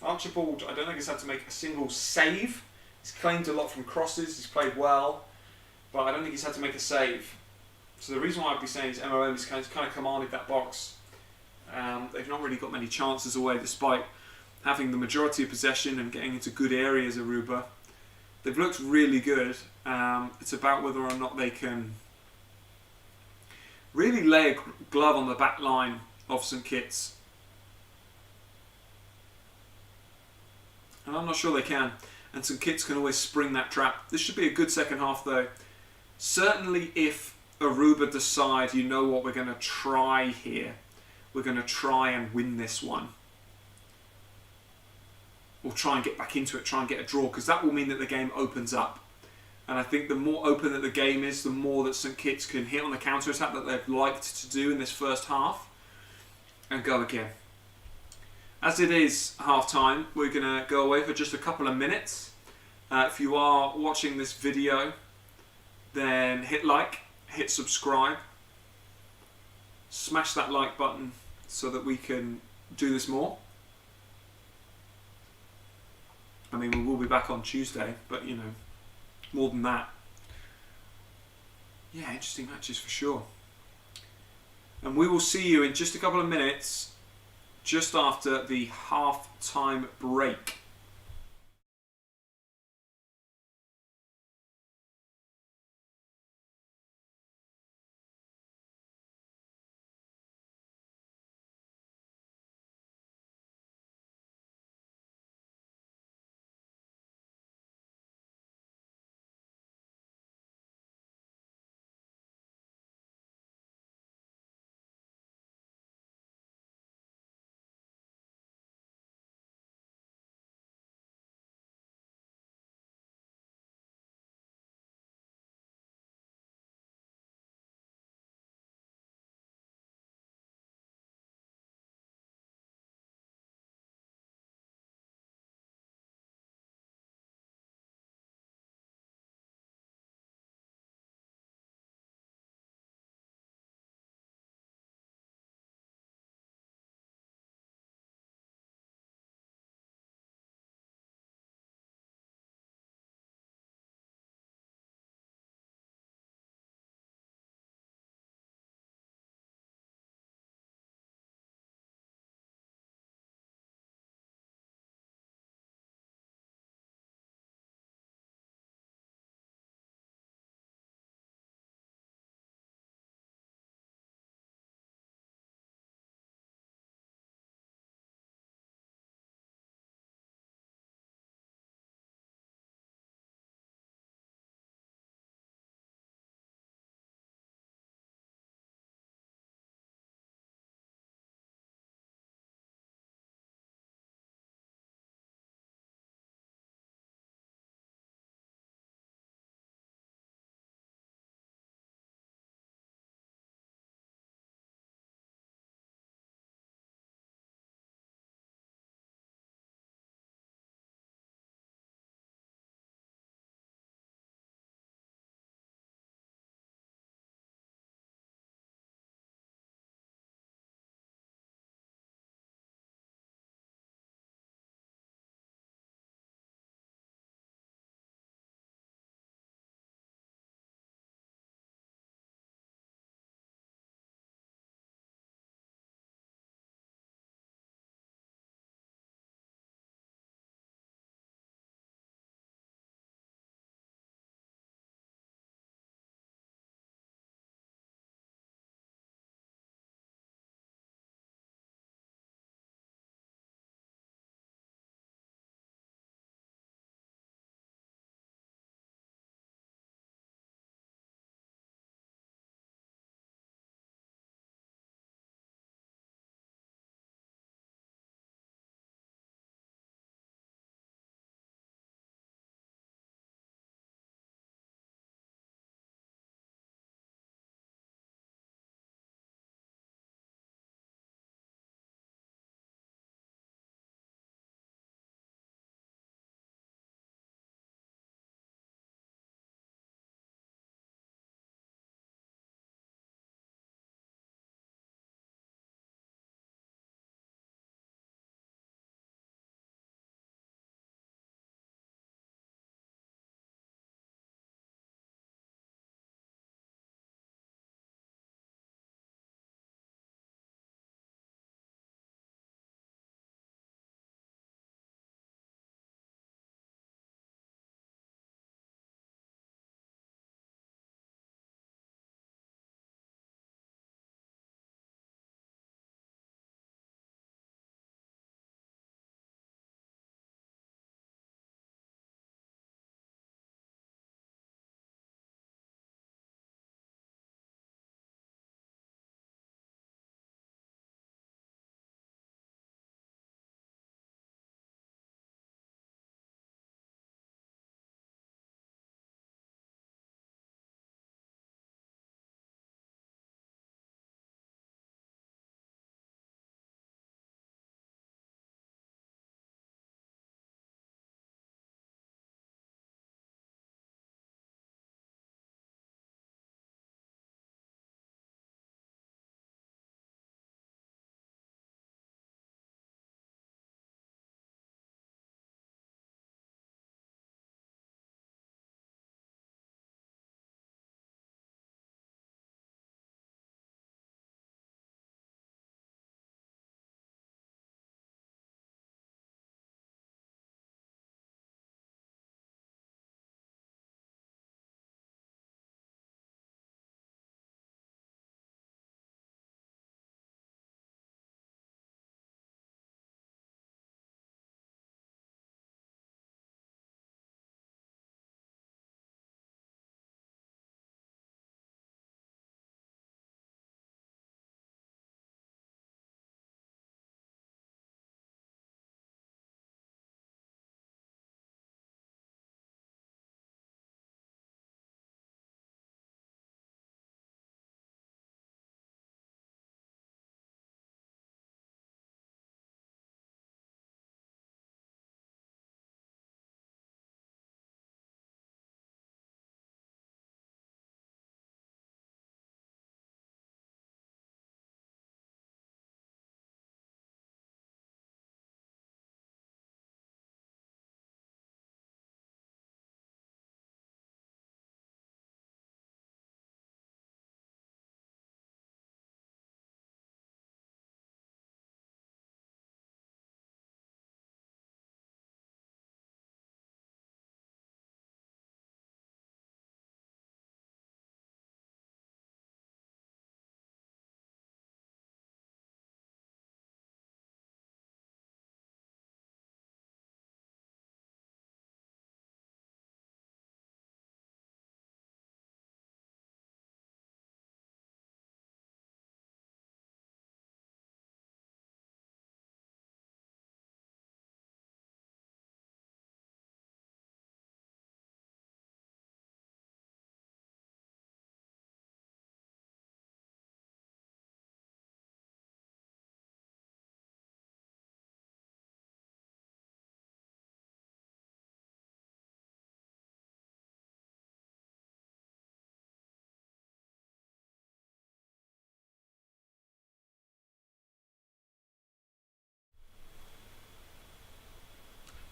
Archibald, I don't think he's had to make a single save. He's claimed a lot from crosses, he's played well, but I don't think he's had to make a save. So the reason why I'd be saying is MOM has kind of commanded that box. They've not really got many chances away despite having the majority of possession and getting into good areas, Aruba. They've looked really good. It's about whether or not they can really lay a glove on the back line of St Kitts. And I'm not sure they can. And St Kitts can always spring that trap. This should be a good second half though. Certainly if Aruba decide, you know what, we're going to try here. We're going to try and win this one. Or try and get back into it, try and get a draw, because that will mean that the game opens up. And I think the more open that the game is, the more that St Kitts can hit on the counter-attack that they've liked to do in this first half and go again. As it is half-time, we're going to go away for just a couple of minutes. If you are watching this video, then hit like, hit subscribe, smash that like button so that we can do this more. I mean, we will be back on Tuesday, but you know, more than that. Yeah, interesting matches for sure. And we will see you in just a couple of minutes, just after the half-time break.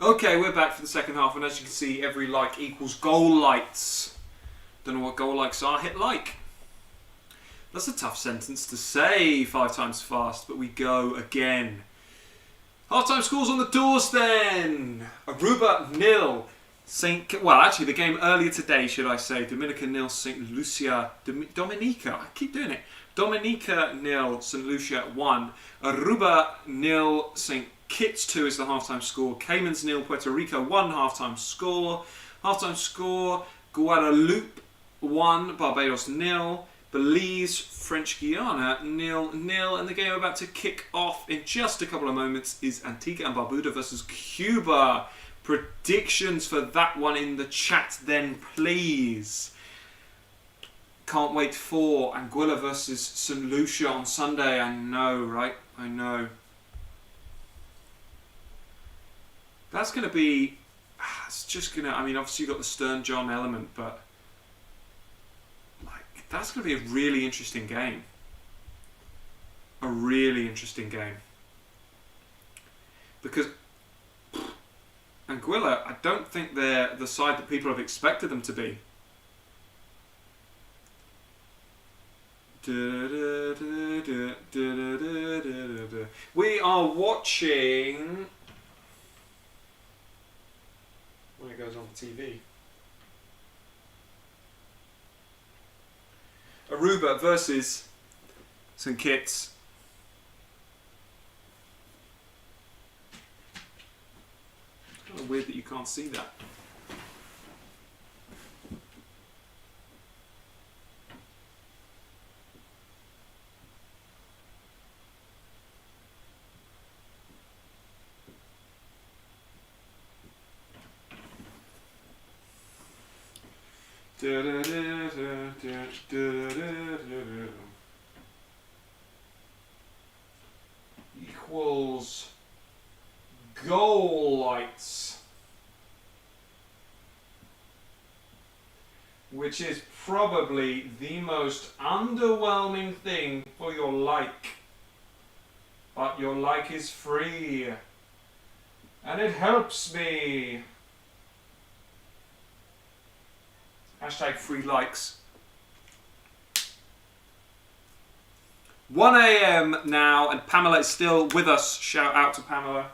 Okay, we're back for the second half, and as you can see, every like equals goal lights. Don't know what goal likes are. Hit like. That's a tough sentence to say 5 times fast, but we go again. Half-time scores on the doors then. Aruba 0. Actually, the game earlier today, should I say, Dominica 0, St Lucia, Dominica, I keep doing it. Dominica 0, St Lucia 1. Aruba 0, St Kitts 2 is the half-time score. Caymans 0, Puerto Rico 1 half-time score. Half-time score, Guadeloupe 1, Barbados 0. Belize, French Guiana 0-0, and the game about to kick off in just a couple of moments is Antigua and Barbuda versus Cuba. Predictions for that one in the chat then, please. Can't wait for Anguilla versus St Lucia on Sunday. I know, right? I know. That's going to be... It's just going to... I mean, obviously you've got the Stern John element, but... That's going to be a really interesting game. A really interesting game. Because Anguilla, I don't think they're the side that people have expected them to be. We are watching... when it goes on TV. Aruba versus St Kitts. It's kind of weird that you can't see that. Equals goal lights, which is probably the most underwhelming thing for your like, but your like is free and it helps me. Hashtag free likes. 1 a.m. now, and Pamela is still with us. Shout out to Pamela.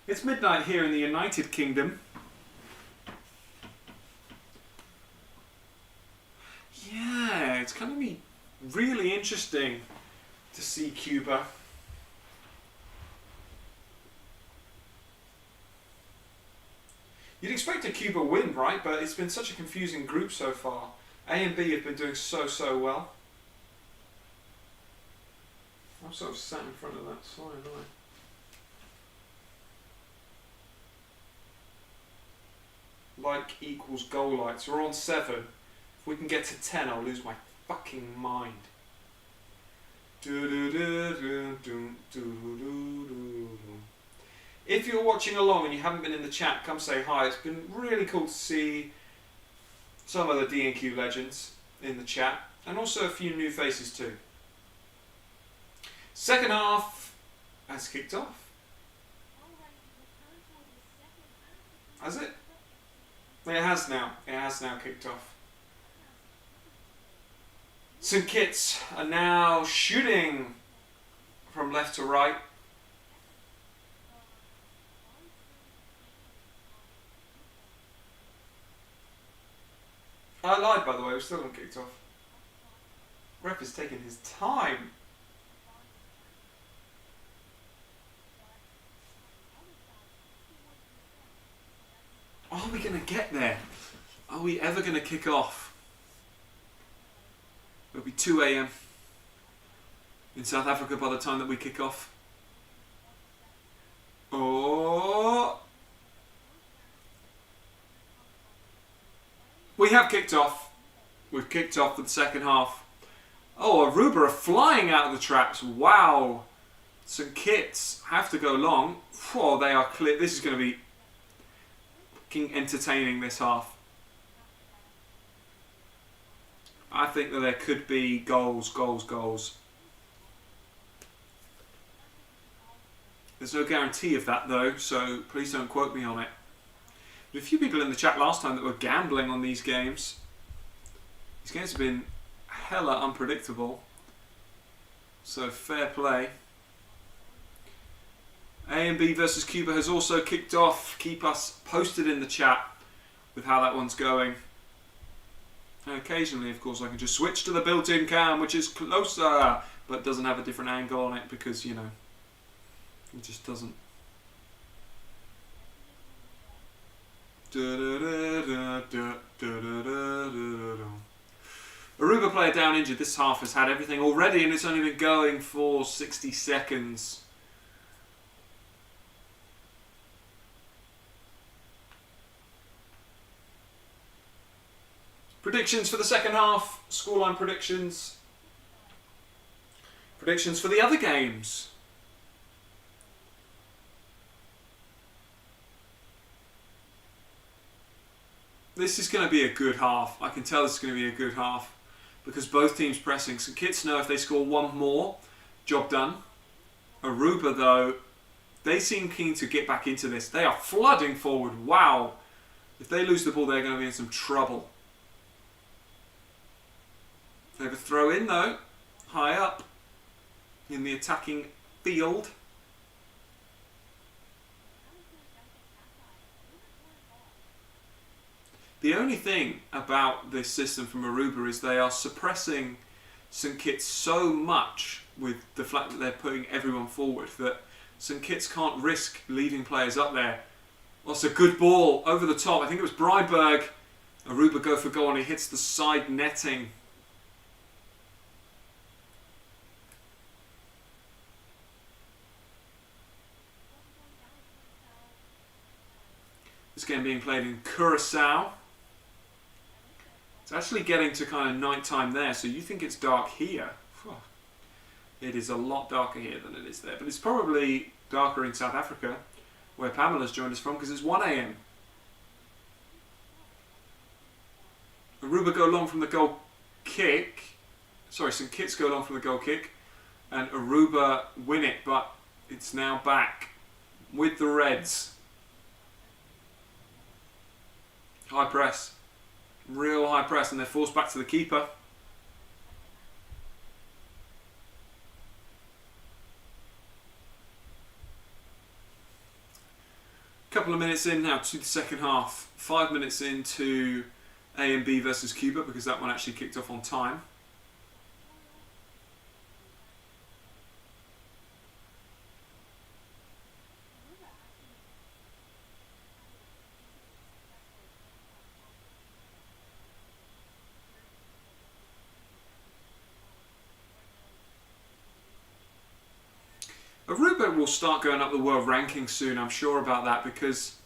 It's midnight here in the United Kingdom. Yeah, it's going to be really interesting to see Cuba. You'd expect a Cuba win, right? But it's been such a confusing group so far. A and B have been doing so well. I'm sort of sat in front of that sign, aren't I? Like equals goal lights. We're on 7. If we can get to 10, I'll lose my fucking mind. If you're watching along and you haven't been in the chat, come say hi. It's been really cool to see some of the DNQ legends in the chat, and also a few new faces too. Second half has kicked off. Has it? It has now. It has now kicked off. St Kitts are now shooting from left to right. I lied, by the way, we're still not kicked off. Ref is taking his time. Are we going to get there? Are we ever going to kick off? It'll be 2 a.m. in South Africa by the time that we kick off. Oh! We have kicked off. We've kicked off for the second half. Oh, Aruba are flying out of the traps. Wow. St Kitts have to go long. Oh, they are clear. This is going to be fucking entertaining this half. I think that there could be goals. There's no guarantee of that though, so please don't quote me on it. But a few people in the chat last time that were gambling on these games. These games have been hella unpredictable. So fair play. A and B versus Cuba has also kicked off. Keep us posted in the chat with how that one's going. And occasionally, of course, I can just switch to the built-in cam, which is closer, but doesn't have a different angle on it because, you know, it just doesn't. Aruba player down injured. This half has had everything already and it's only been going for 60 seconds. Predictions for the second half. Scoreline predictions. Predictions for the other games. This is going to be a good half. I can tell this is going to be a good half because both teams pressing. St Kitts know if they score one more, job done. Aruba, though, they seem keen to get back into this. They are flooding forward. Wow. If they lose the ball, they're going to be in some trouble. They have a throw in, though, high up in the attacking field. The only thing about this system from Aruba is they are suppressing St Kitts so much with the fact that they're putting everyone forward that St Kitts can't risk leaving players up there. Well, it's a good ball over the top. I think it was Breinberg. Aruba go for goal and he hits the side netting. This game being played in Curacao. It's actually getting to kind of night time there, so you think it's dark here. It is a lot darker here than it is there, but it's probably darker in South Africa, where Pamela's joined us from, because it's 1 AM. Aruba go long from the goal kick. Sorry, St Kitts go long from the goal kick, and Aruba win it, but it's now back with the Reds. High press. Real high press, and they're forced back to the keeper. Couple of minutes in now to the second half. 5 minutes into A and B versus Cuba, because that one actually kicked off on time. Aruba will start going up the world ranking soon, I'm sure about that, because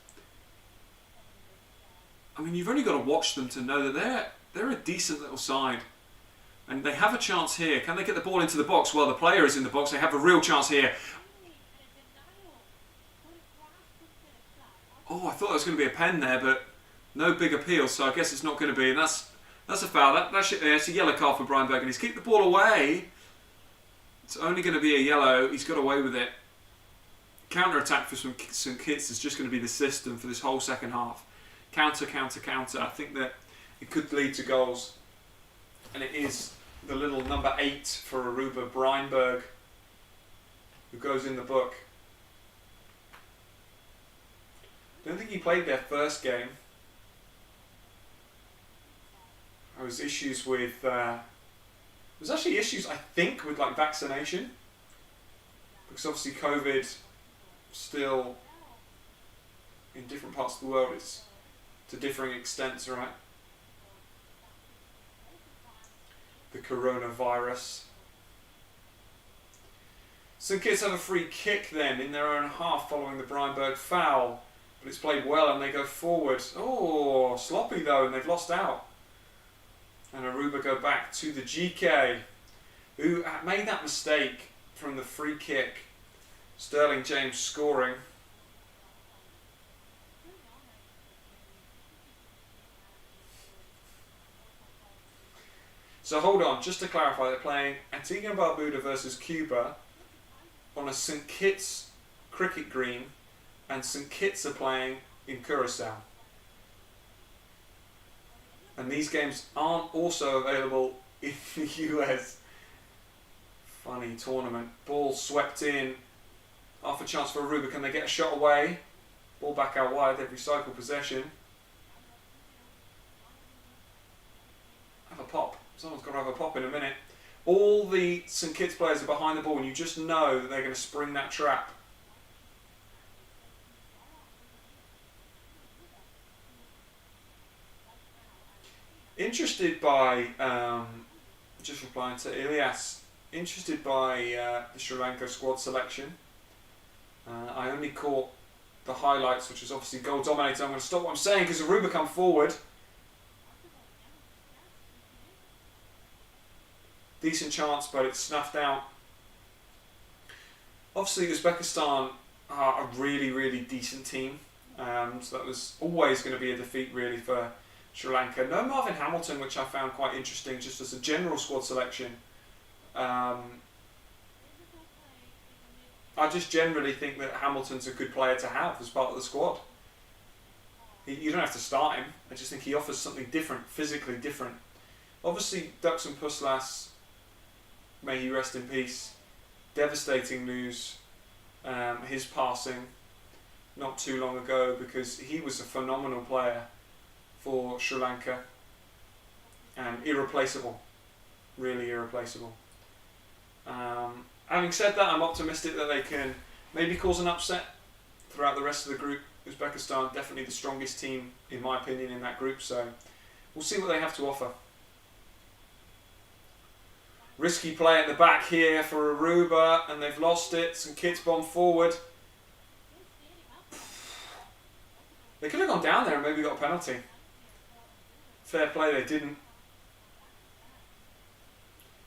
I mean, you've only got to watch them to know that they're a decent little side. And they have a chance here. Can they get the ball into the box? Well, the player is in the box. They have a real chance here. Oh, I thought there was going to be a pen there, but no big appeal, so I guess it's not going to be. And that's a foul. It's a yellow card for Breinberg, and he's kicked the ball away. It's only going to be a yellow. He's got away with it. Counter-attack for St Kitts is just going to be the system for this whole second half. Counter, counter, counter. I think that it could lead to goals. And it is the little number 8 for Aruba, Breinberg, who goes in the book. Don't think he played their first game. There was issues with... There's actually issues, I think, with like vaccination, because obviously COVID still in different parts of the world is to differing extents, right? The coronavirus. St Kitts have a free kick then in their own half following the Breinberg foul, but it's played well and they go forward. Oh, sloppy though, and they've lost out. And Aruba go back to the GK, who made that mistake from the free kick. Sterling James scoring. So hold on, just to clarify, they're playing Antigua and Barbuda versus Cuba on a St Kitts cricket green, and St Kitts are playing in Curacao. And these games aren't also available in the US. Funny tournament. Ball swept in. Half a chance for Aruba. Can they get a shot away? Ball back out wide. They've recycled possession. Have a pop. Someone's got to have a pop in a minute. All the St Kitts players are behind the ball, and you just know that they're going to spring that trap. Interested by, just replying to Ilias, interested by the Sri Lanka squad selection. I only caught the highlights, which was obviously goal dominated. I'm going to stop what I'm saying because Aruba come forward. Decent chance, but it's snuffed out. Obviously, Uzbekistan are a really, really decent team. So that was always going to be a defeat, really, for Sri Lanka. No Marvin Hamilton, which I found quite interesting, just as a general squad selection. I just generally think that Hamilton's a good player to have as part of the squad. You don't have to start him. I just think he offers something different, physically different. Obviously, Duxon Puslas, may he rest in peace. Devastating news. His passing not too long ago, because he was a phenomenal player for Sri Lanka and irreplaceable, really irreplaceable. Having said that, I'm optimistic that they can maybe cause an upset throughout the rest of the group. Uzbekistan definitely the strongest team, in my opinion, in that group, so we'll see what they have to offer. Risky play at the back here for Aruba, and they've lost it. St Kitts bomb forward. They could have gone down there and maybe got a penalty. Fair play, they didn't.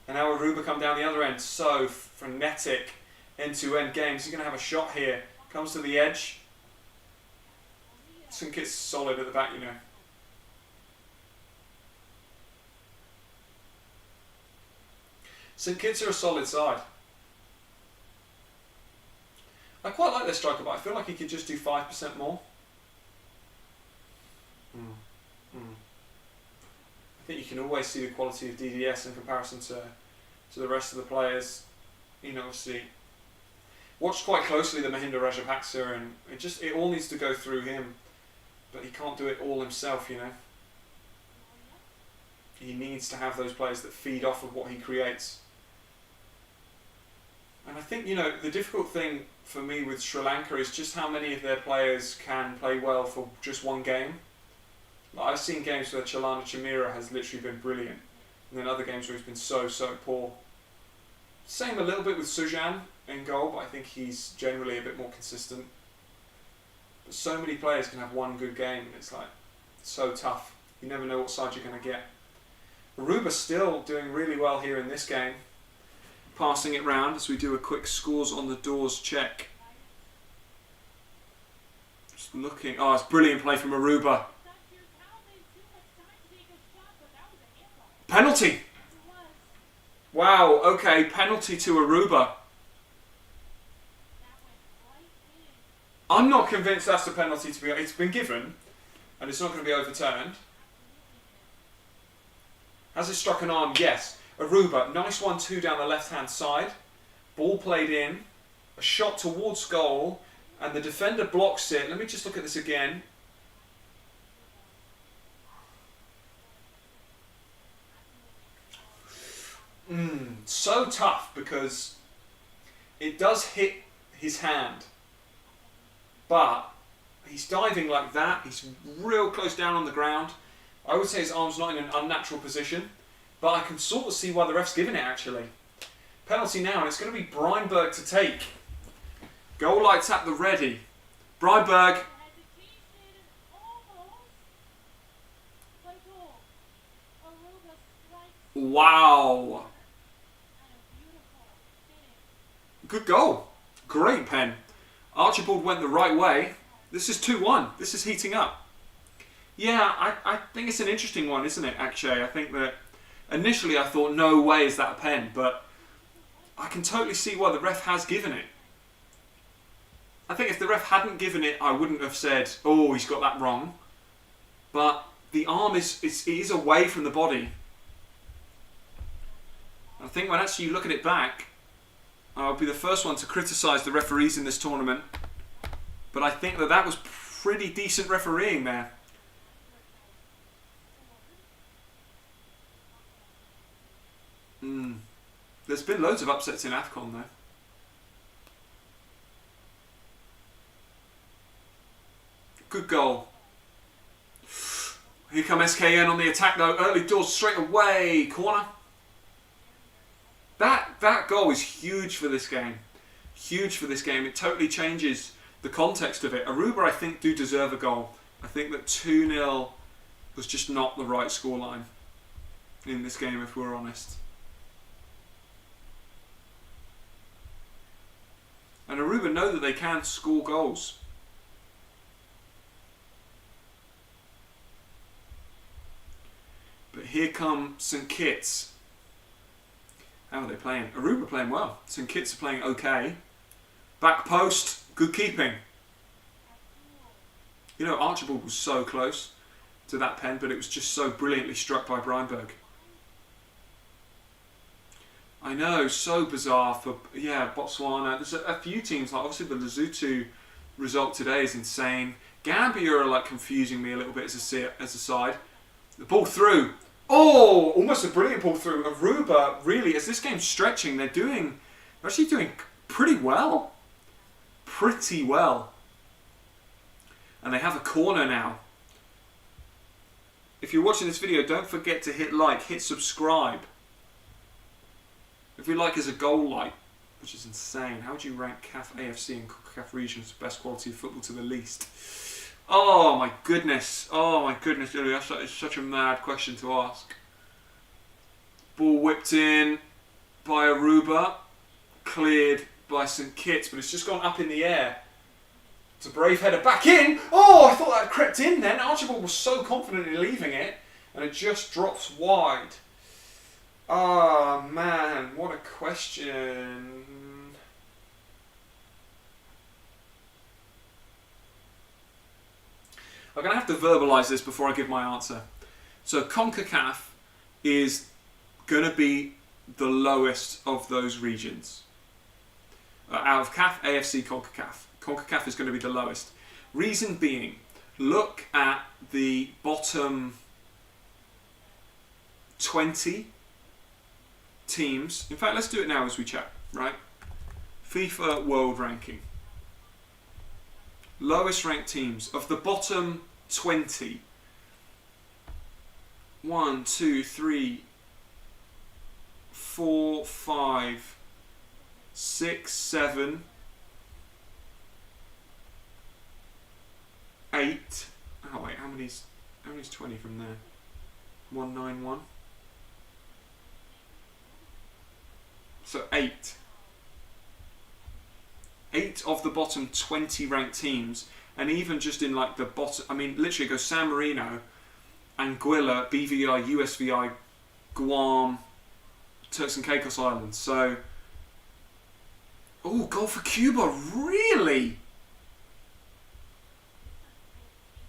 And now Aruba come down the other end. So frenetic end-to-end games. He's going to have a shot here. Comes to the edge. St Kitts solid at the back, you know. St Kitts are a solid side. I quite like their striker, but I feel like he could just do 5% more. I think you can always see the quality of DDS in comparison to the rest of the players. You know, obviously watched quite closely the Mahinda Rajapaksa, and it all needs to go through him, but he can't do it all himself, you know. He needs to have those players that feed off of what he creates. And I think, you know, the difficult thing for me with Sri Lanka is just how many of their players can play well for just one game. Like, I've seen games where Chalana Chamira has literally been brilliant, and then other games where he's been so poor. Same a little bit with Sujan in goal, but I think he's generally a bit more consistent. But so many players can have one good game, and it's like so tough. You never know what side you're going to get. Aruba still doing really well here in this game. Passing it round as we do a quick scores on the doors check. Just looking. Oh, it's brilliant play from Aruba. Penalty! Wow, okay, penalty to Aruba. I'm not convinced that's a penalty to be. It's been given, and it's not going to be overturned. Has it struck an arm? Yes. Aruba, nice 1-2 down the left-hand side. Ball played in, a shot towards goal, and the defender blocks it. Let me just look at this again. So tough, because it does hit his hand, but he's diving like that. He's real close down on the ground. I would say his arm's not in an unnatural position, but I can sort of see why the ref's given it, actually. Penalty now, and it's going to be Breinberg to take. Goal lights at the ready. Breinberg. Wow. Good goal. Great pen. Archibald went the right way. This is 2-1. This is heating up. Yeah, I think it's an interesting one, isn't it, Akshay? I think that initially I thought, no way is that a pen, but I can totally see why the ref has given it. I think if the ref hadn't given it, I wouldn't have said, oh, he's got that wrong. But the arm is away from the body. I think when actually you look at it back, I'll be the first one to criticise the referees in this tournament. But I think that was pretty decent refereeing there. There's been loads of upsets in AFCON though. Good goal. Here come SKN on the attack though. Early doors straight away. Corner. That goal is huge for this game. Huge for this game. It totally changes the context of it. Aruba, I think, do deserve a goal. I think that 2-0 was just not the right scoreline in this game, if we're honest. And Aruba know that they can score goals. But here come St Kitts. How are they playing? Aruba playing well. St Kitts are playing okay. Back post, good keeping. You know, Archibald was so close to that pen, but it was just so brilliantly struck by Breinberg. I know, so bizarre for, Botswana. There's a few teams, like obviously the Lesotho result today is insane. Gambia are like confusing me a little bit as a side. The ball through. Oh, almost a brilliant ball through. Aruba, really, as this game's stretching, they're actually doing pretty well. Pretty well. And they have a corner now. If you're watching this video, don't forget to hit like, hit subscribe. If your like is a goal like, which is insane. How would you rank CAF AFC and CONCACAF regions best quality of football to the least? Oh my goodness, Julie, that's such a mad question to ask. Ball whipped in by Aruba, cleared by St Kitts, but it's just gone up in the air. It's a brave header back in. Oh, I thought that crept in then. Archibald was so confident in leaving it, and it just drops wide. Ah, man, what a question. I'm going to have to verbalise this before I give my answer. So CONCACAF is going to be the lowest of those regions. Out of CAF, AFC, CONCACAF. CONCACAF is going to be the lowest. Reason being, look at the bottom 20 teams. In fact, let's do it now as we chat, right? FIFA World Ranking. Lowest ranked teams of the bottom 20. 1, 2, 3, 4, 5, 6, 7, 8. Oh wait, how many's 20 from there? 191. So 8. 8 of the bottom 20 ranked teams, and even just in like the bottom, I mean, literally go San Marino, Anguilla, BVI, USVI, Guam, Turks and Caicos Islands. So, oh, goal for Cuba, really?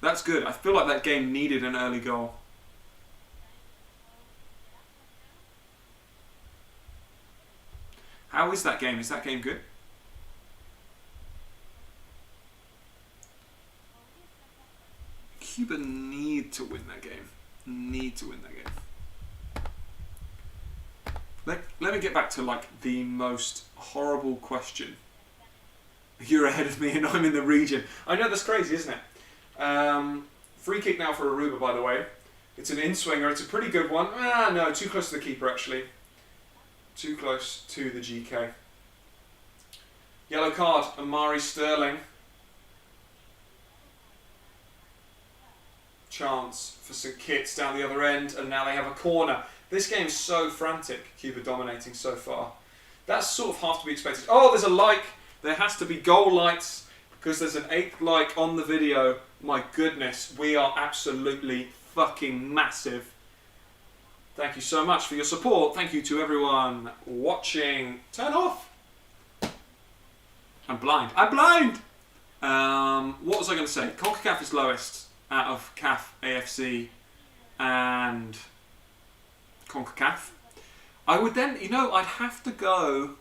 That's good. I feel like that game needed an early goal. How is that game? Is that game good? Cuba need to win that game. Need to win that game. Let me get back to like the most horrible question. You're ahead of me and I'm in the region. I know, that's crazy, isn't it? Free kick now for Aruba, by the way. It's an in-swinger. It's a pretty good one. No, too close to the keeper, actually. Too close to the GK. Yellow card, Amari Sterling. Chance for St Kitts down the other end, and now they have a corner. This game's so frantic, Cuba dominating so far. That's sort of half to be expected. Oh, there's a like. There has to be goal lights, because there's an 8th like on the video. My goodness, we are absolutely fucking massive. Thank you so much for your support. Thank you to everyone watching. Turn off. I'm blind. I'm blind. What was I going to say? CONCACAF is lowest out of CAF, AFC, and CONCACAF. I would then, I'd have to go.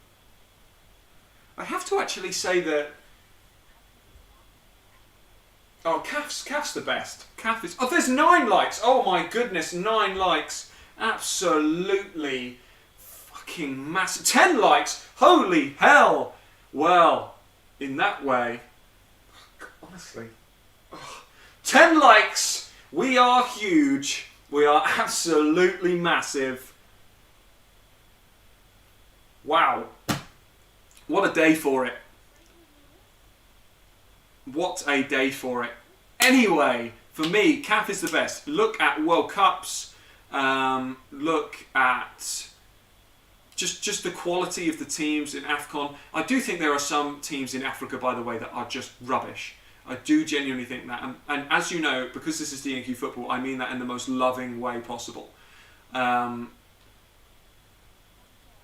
I have to actually say that. Oh, CAF's the best. CAF is. Oh, there's 9 likes. Oh my goodness, 9 likes. Absolutely fucking massive. 10 likes. Holy hell. Well, in that way, honestly, 10 likes. We are huge. We are absolutely massive. Wow. What a day for it. What a day for it. Anyway, for me, CAF is the best. Look at World Cups. Look at just the quality of the teams in AFCON. I do think there are some teams in Africa, by the way, that are just rubbish. I do genuinely think that. And as you know, because this is DNQ Football, I mean that in the most loving way possible.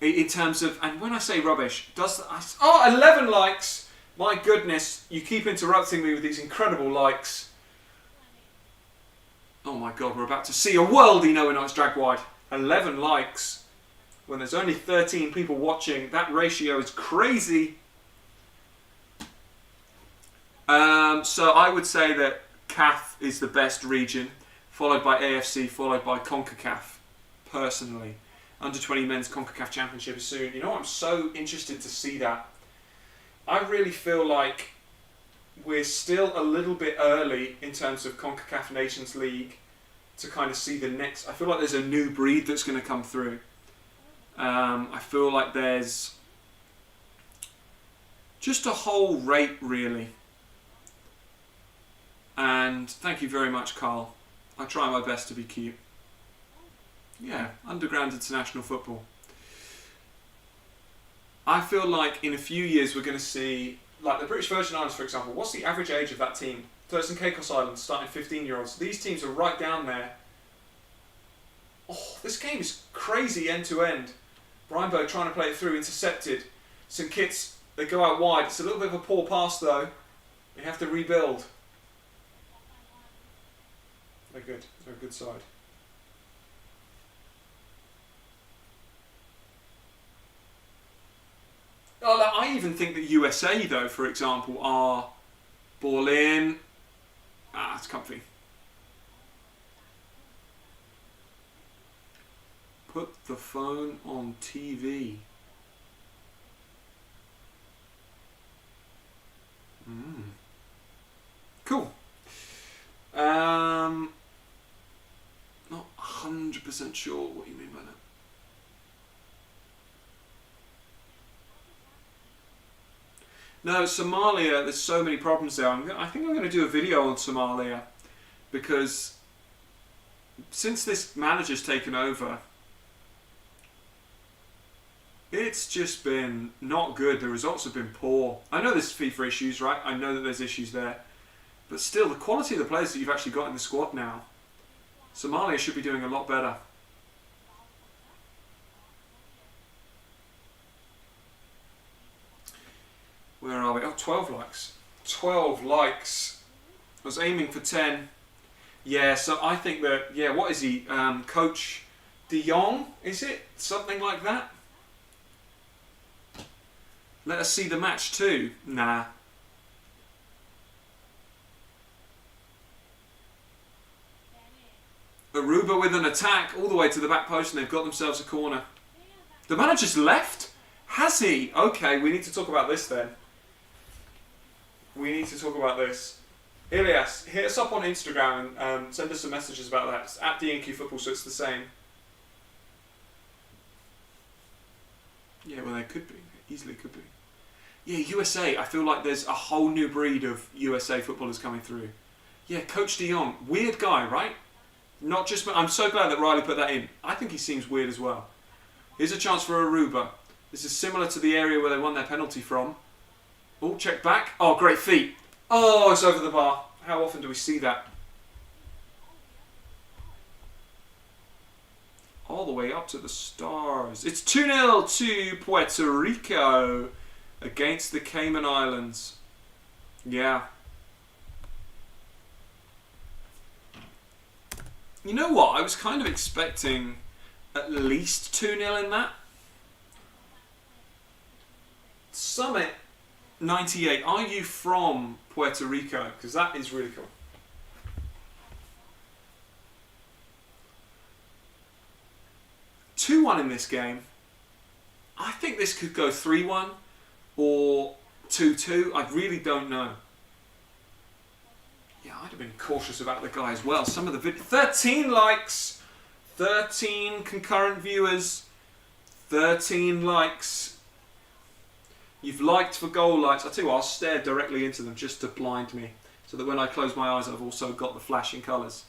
In terms of, and when I say rubbish, 11 likes! My goodness, you keep interrupting me with these incredible likes. Oh my god, we're about to see a worldie. No, we're not, it's dragged wide. 11 likes. When there's only 13 people watching, that ratio is crazy. So I would say that CAF is the best region, followed by AFC, followed by CONCACAF, personally. Under 20 men's CONCACAF Championship is soon. You know what? I'm so interested to see that. I really feel like we're still a little bit early in terms of CONCACAF Nations League to kind of see the next. I feel like there's a new breed that's going to come through. I feel like there's just a whole rate, really. And thank you very much, Carl. I try my best to be cute. Yeah, underground international football. I feel like in a few years we're going to see, like the British Virgin Islands, for example. What's the average age of that team? Turks and Caicos Islands, starting 15-year-olds. These teams are right down there. Oh, this game is crazy end to end. Brian Bird trying to play it through, intercepted. St Kitts, they go out wide. It's a little bit of a poor pass though. They have to rebuild. They're good. They're a good side. Oh, I even think that USA, though, for example, are ball in. It's comfy. Put the phone on TV. Cool. Not 100% sure what you mean by that. No, Somalia, there's so many problems there. I think I'm going to do a video on Somalia because since this manager's taken over, it's just been not good. The results have been poor. I know there's FIFA issues, right? I know that there's issues there. But still, the quality of the players that you've actually got in the squad now, Somalia should be doing a lot better. Where are we? Oh, 12 likes. 12 likes. I was aiming for 10. Yeah, so I think that, yeah, what is he? Coach De Jong, is it? Something like that? Let us see the match too. Nah. Aruba with an attack all the way to the back post and they've got themselves a corner. The manager's left? Has he? Okay, we need to talk about this then. We need to talk about this. Ilias, hit us up on Instagram and send us some messages about that. It's at DNQ Football, so it's the same. Yeah, well, they could be. Easily could be. Yeah, USA. I feel like there's a whole new breed of USA footballers coming through. Yeah, Coach De Jong. Weird guy, right? Not just... I'm so glad that Riley put that in. I think he seems weird as well. Here's a chance for Aruba. This is similar to the area where they won their penalty from. Oh, check back. Oh, great feet. Oh, it's over the bar. How often do we see that? All the way up to the stars. It's 2-0 to Puerto Rico against the Cayman Islands. Yeah. You know what? I was kind of expecting at least 2-0 in that. Summit 98. Are you from Puerto Rico? Because that is really cool. Two-1 in this game. I think this could go 3-1 or 2-2. I really don't know. Yeah, I'd have been cautious about the guy as well. Some of the 13 likes, 13 concurrent viewers, 13 likes. You've liked for goal lights. I tell you what, I'll stare directly into them just to blind me, so that when I close my eyes, I've also got the flashing colours.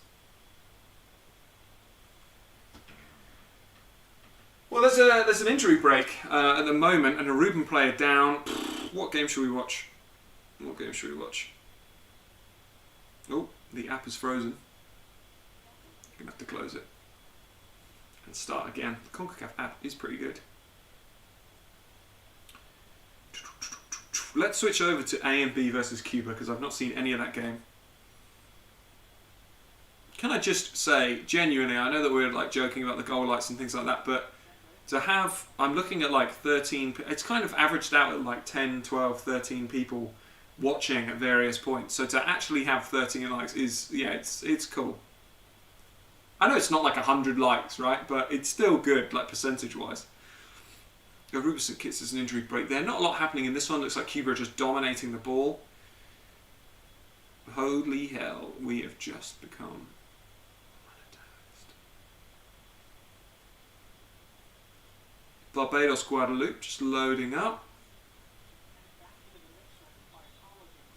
Well, there's an injury break at the moment, and a Aruban player down. What game should we watch? What game should we watch? Oh, the app is frozen. I'm going to have to close it and start again. The CONCACAF app is pretty good. Let's switch over to A and B versus Cuba, because I've not seen any of that game. Can I just say, genuinely, I know that we're like joking about the goal lights and things like that, but to have, I'm looking at like 13, it's kind of averaged out at like 10, 12, 13 people watching at various points. So to actually have 13 likes is, yeah, it's cool. I know it's not like 100 likes, right? But it's still good, like percentage-wise. Aruba St Kitts is an injury break. There's not a lot happening in this one. Looks like Cuba are just dominating the ball. Holy hell, we have just become monetized. Barbados, Guadeloupe, just loading up.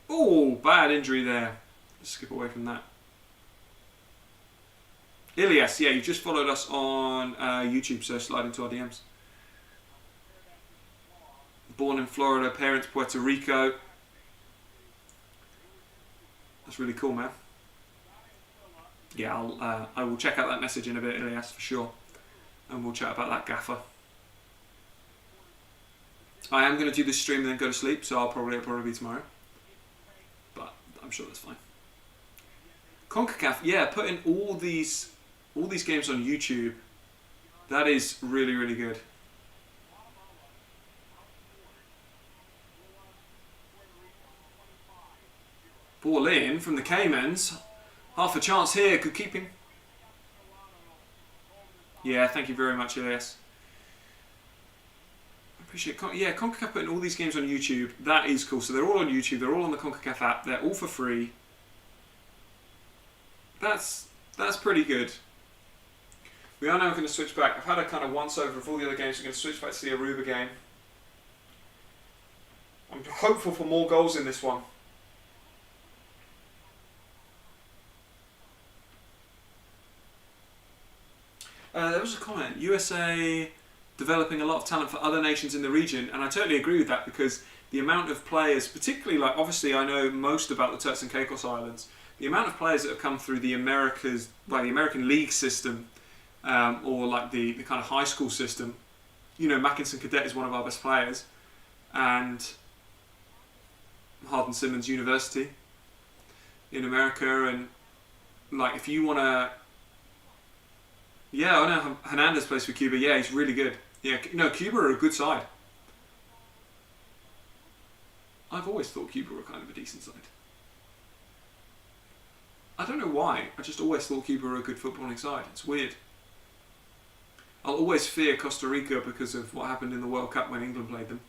Oh, bad injury there. Let's skip away from that. Ilias, yeah, you just followed us on YouTube, so slide into our DMs. Born in Florida, parents Puerto Rico. That's really cool, man. Yeah, I will check out that message in a bit, Ilias, for sure. And we'll chat about that gaffer. I am going to do this stream and then go to sleep, so it'll probably be tomorrow. But I'm sure that's fine. CONCACAF, yeah, putting all these games on YouTube. That is really, really good. Ball in from the Caymans. Half a chance here. Good keeping. Yeah, thank you very much, Elias. I appreciate it. Yeah, CONCACAF putting all these games on YouTube. That is cool. So they're all on YouTube. They're all on the CONCACAF app. They're all for free. That's pretty good. We are now going to switch back. I've had a kind of once over of all the other games. We're going to switch back to the Aruba game. I'm hopeful for more goals in this one. There was a comment, USA developing a lot of talent for other nations in the region, and I totally agree with that, because the amount of players, particularly like, obviously I know most about the Turks and Caicos Islands, the amount of players that have come through the Americas, like the American League system, or like the kind of high school system. You know, Mackinson Cadet is one of our best players, and Hardin Simmons University in America, and like if you want to. Yeah, I know Hernandez plays for Cuba. Yeah, he's really good. Yeah, no, Cuba are a good side. I've always thought Cuba were kind of a decent side. I don't know why. I just always thought Cuba were a good footballing side. It's weird. I'll always fear Costa Rica because of what happened in the World Cup when England played them.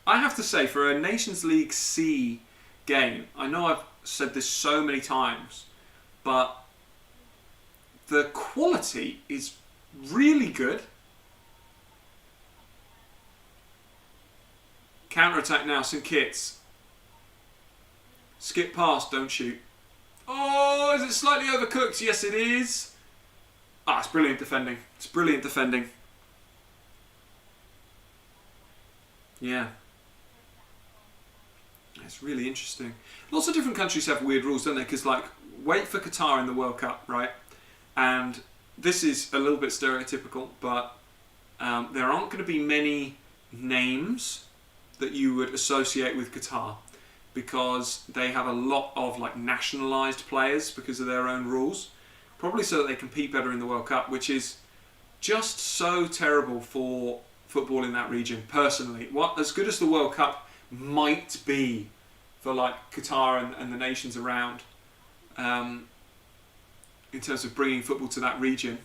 I have to say, for a Nations League C game, I know I've said this so many times, but the quality is really good. Counter-attack now, St Kitts. Skip past, don't shoot. Oh, is it slightly overcooked? Yes, it is. Ah, it's brilliant defending. It's brilliant defending. Yeah. It's really interesting. Lots of different countries have weird rules, don't they? Because, like, wait for Qatar in the World Cup, right? And this is a little bit stereotypical, but there aren't going to be many names that you would associate with Qatar. because they have a lot of like nationalised players because of their own rules, probably so that they compete better in the World Cup, which is just so terrible for football in that region. Personally, what as good as the World Cup might be for like Qatar and the nations around, in terms of bringing football to that region,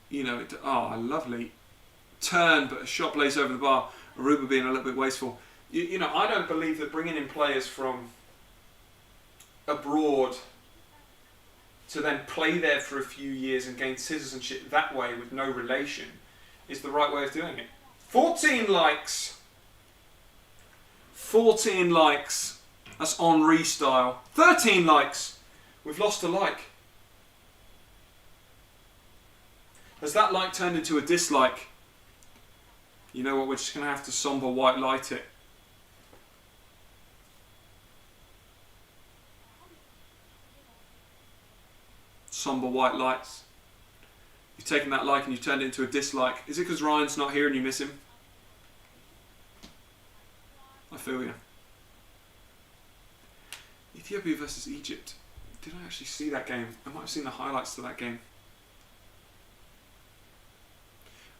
you know, a lovely turn, but a shot blazed over the bar. Aruba being a little bit wasteful. You know, I don't believe that bringing in players from abroad to then play there for a few years and gain citizenship that way with no relation is the right way of doing it. 14 likes. 14 likes. That's Henri style. 13 likes. We've lost a like. Has that like turned into a dislike? You know what, we're just going to have to somber white light it. Somber white lights. You've taken that like and you've turned it into a dislike. Is it because Ryan's not here and you miss him? I feel you. Ethiopia versus Egypt. Did I actually see that game? I might have seen the highlights to that game.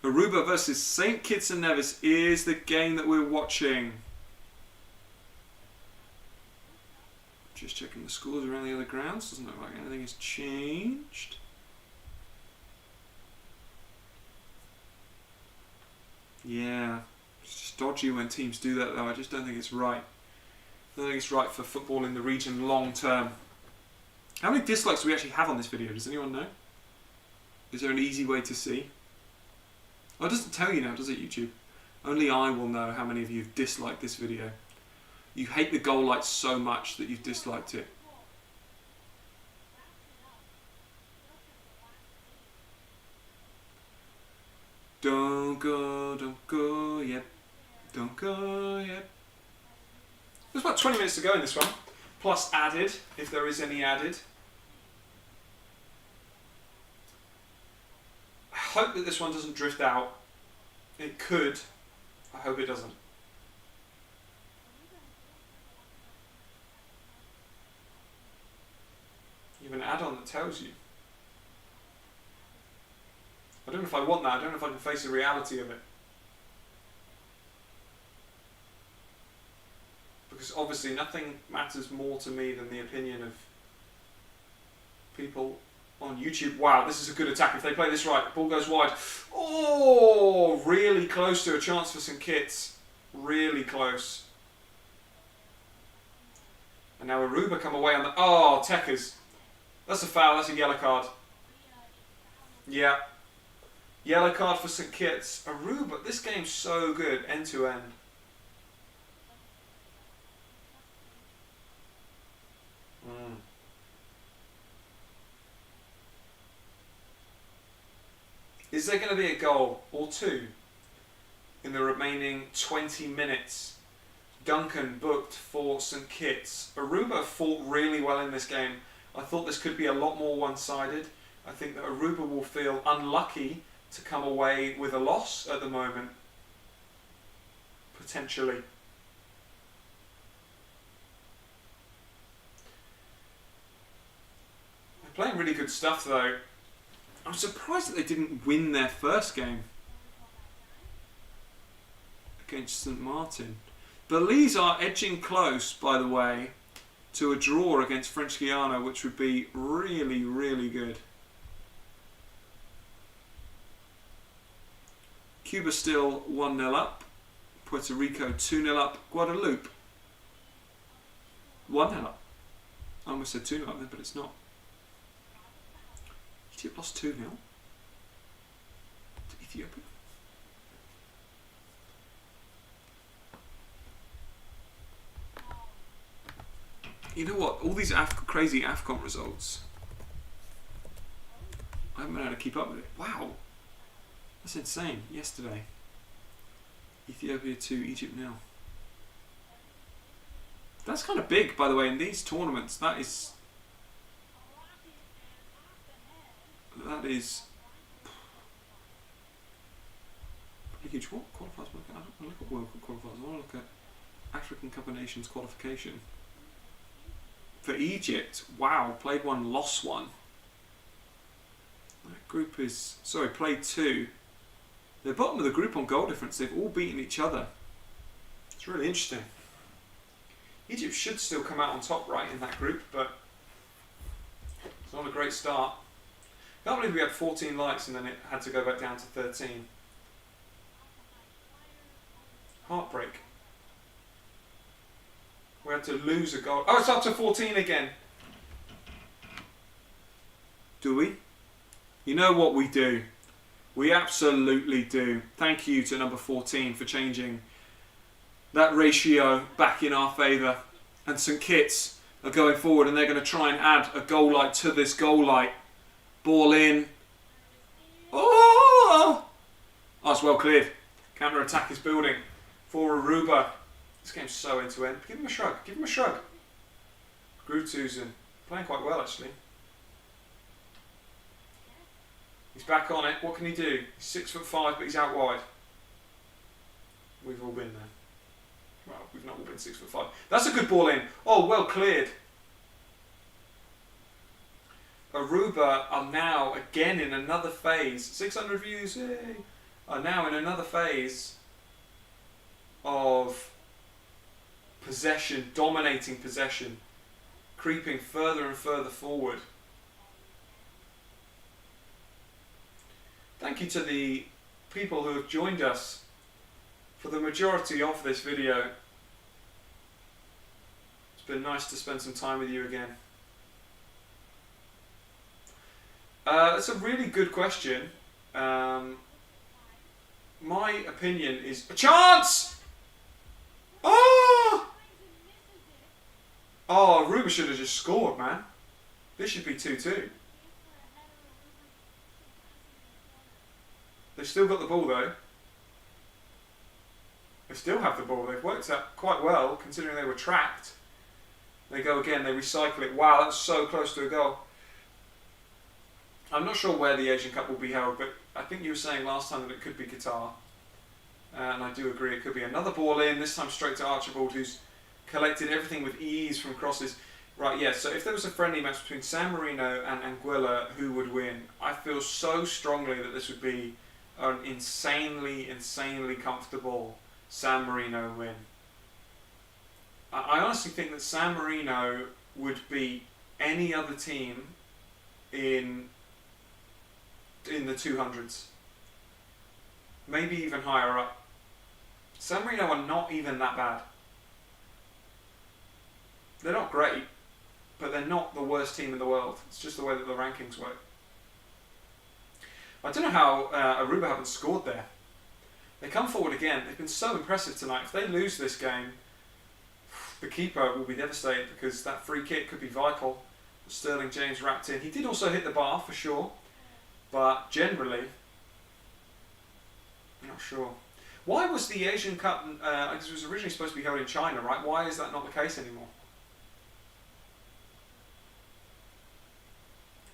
Aruba versus St Kitts and Nevis is the game that we're watching. Just checking the scores around the other grounds. Doesn't look like anything has changed. Yeah, it's just dodgy when teams do that though. I just don't think it's right. I don't think it's right for football in the region long term. How many dislikes do we actually have on this video? Does anyone know? Is there an easy way to see? Oh, it doesn't tell you now, does it, YouTube? Only I will know how many of you have disliked this video. You hate the goal lights so much that you've disliked it. Don't go yet. Don't go yet. There's about 20 minutes to go in this one. Plus added, if there is any added. I hope that this one doesn't drift out. It could. I hope it doesn't. You have an add-on that tells you. I don't know if I want that. I don't know if I can face the reality of it. Because obviously nothing matters more to me than the opinion of people on YouTube. Wow, this is a good attack. If they play this right, the ball goes wide. Oh, really close to a chance for St Kitts. Really close. And now Aruba come away on the... Oh, Tekers. That's a foul. That's a yellow card. Yeah. Yellow card for St Kitts. Aruba, this game's so good, end to end. Is there going to be a goal or two in the remaining 20 minutes? Duncan booked for St Kitts. Aruba fought really well in this game. I thought this could be a lot more one-sided. I think that Aruba will feel unlucky to come away with a loss at the moment. Potentially. They're playing really good stuff though. I'm surprised that they didn't win their first game against St Martin. Belize are edging close, by the way, to a draw against French Guiana, which would be really, really good. Cuba still 1-0 up. Puerto Rico 2-0 up. Guadeloupe 1-0 up. I almost said 2-0 up then, but it's not. Egypt lost 2-0 to Ethiopia. You know what? All these crazy AFCON results, I haven't been able to keep up with it. Wow. That's insane. Yesterday. Ethiopia 2, Egypt 0. That's kind of big, by the way, in these tournaments. That is pretty huge. What qualifiers? I don't look at World Cup qualifiers. I want to look at African Cup of Nations qualification. For Egypt, wow, played one, lost one. That group is, sorry, played two. They're bottom of the group on goal difference. They've all beaten each other. It's really interesting. Egypt should still come out on top right in that group, but it's not a great start. I can't believe we had 14 likes and then it had to go back down to 13. Heartbreak. We had to lose a goal. Oh, it's up to 14 again. Do we? You know what we do. We absolutely do. Thank you to number 14 for changing that ratio back in our favour. And St Kitts are going forward and they're going to try and add a goal light to this goal light. Ball in. Oh! Oh, it's well cleared. Counter attack is building for Aruba. This game's so end to end. Give him a shrug. Give him a shrug. Grutusen playing quite well actually. He's back on it. What can he do? He's 6'5", but he's out wide. We've all been there. Well, we've not all been 6'5". That's a good ball in. Oh, well cleared. Aruba are now again in another phase. 600 views, yay! Are now in another phase of possession, dominating possession, creeping further and further forward. Thank you to the people who have joined us for the majority of this video. It's been nice to spend some time with you again. It's a really good question. My opinion is a chance! Oh! Oh, Aruba should have just scored, man. This should be 2-2. They've still got the ball though. They still have the ball. They've worked out quite well considering they were tracked. They go again, they recycle it. Wow, that's so close to a goal. I'm not sure where the Asian Cup will be held, but I think you were saying last time that it could be Qatar. And I do agree, it could be another ball in, this time straight to Archibald, who's collected everything with ease from crosses. Right, yeah, so if there was a friendly match between San Marino and Anguilla, who would win? I feel so strongly that this would be an insanely comfortable San Marino win. I honestly think that San Marino would beat any other team in the 200s. Maybe even higher up. San Marino are not even that bad. They're not great, but they're not the worst team in the world. It's just the way that the rankings work. I don't know how Aruba haven't scored there. They come forward again. They've been so impressive tonight. If they lose this game, the keeper will be devastated because that free kick could be vital. Sterling James wrapped in. He did also hit the bar for sure, but generally, I'm not sure. Why was the Asian Cup, it was originally supposed to be held in China, right? Why is that not the case anymore?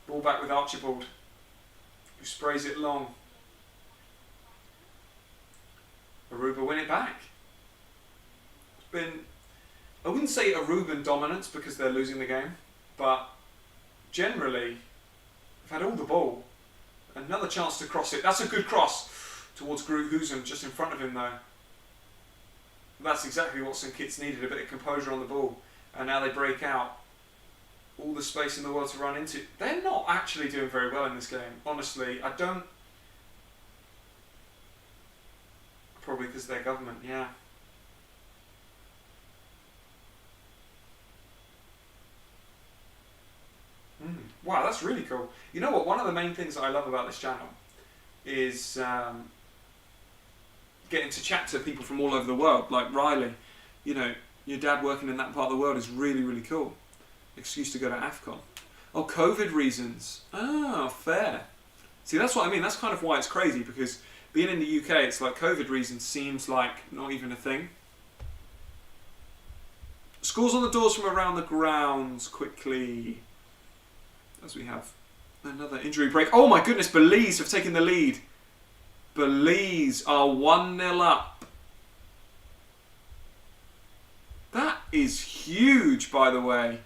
Ball back with Archibald, who sprays it long. Aruba win it back. It's been, I wouldn't say Aruban dominance because they're losing the game, but generally, they've had all the ball. Another chance to cross it. That's a good cross towards Grutusen, just in front of him though. That's exactly what St Kitts needed, a bit of composure on the ball. And now they break out. All the space in the world to run into. They're not actually doing very well in this game, honestly. I don't... Probably because of their government, yeah. Wow, that's really cool. You know what? One of the main things that I love about this channel is getting to chat to people from all over the world, like Riley. You know, your dad working in that part of the world is really, really cool. Excuse to go to AFCON. Oh, COVID reasons. Ah, fair. See, that's what I mean. That's kind of why it's crazy, because being in the UK, it's like COVID reasons seems like not even a thing. Scores on the doors from around the grounds quickly. As we have another injury break. Oh my goodness, Belize have taken the lead. Belize are 1-0 up. That is huge, by the way.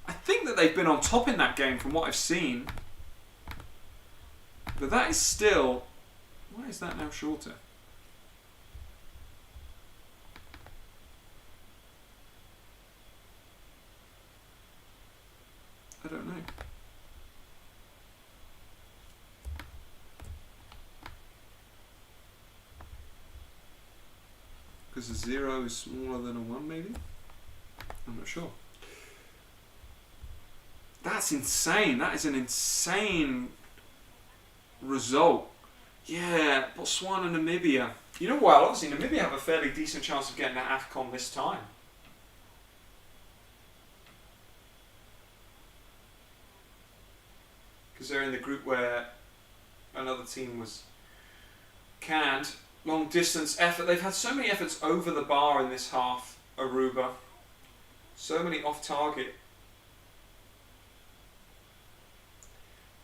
I think that they've been on top in that game from what I've seen. But that is still... Why is that now shorter? I don't know. Because a 0 is smaller than a 1, maybe? I'm not sure. That's insane. That is an insane result. Yeah, Botswana, Namibia. You know what? Obviously, Namibia have a fairly decent chance of getting that AFCON this time. Because they're in the group where another team was canned. Long distance effort. They've had so many efforts over the bar in this half, Aruba. So many off target.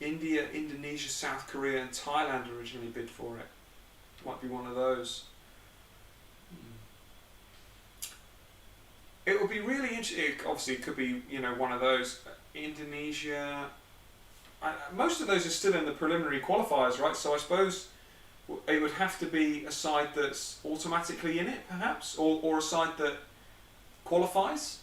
India, Indonesia, South Korea and Thailand originally bid for it. Might be one of those. It would be really interesting. Obviously, it could be, you know, one of those. Indonesia. Most of those are still in the preliminary qualifiers, right? So I suppose it would have to be a side that's automatically in it, perhaps, or a side that qualifies.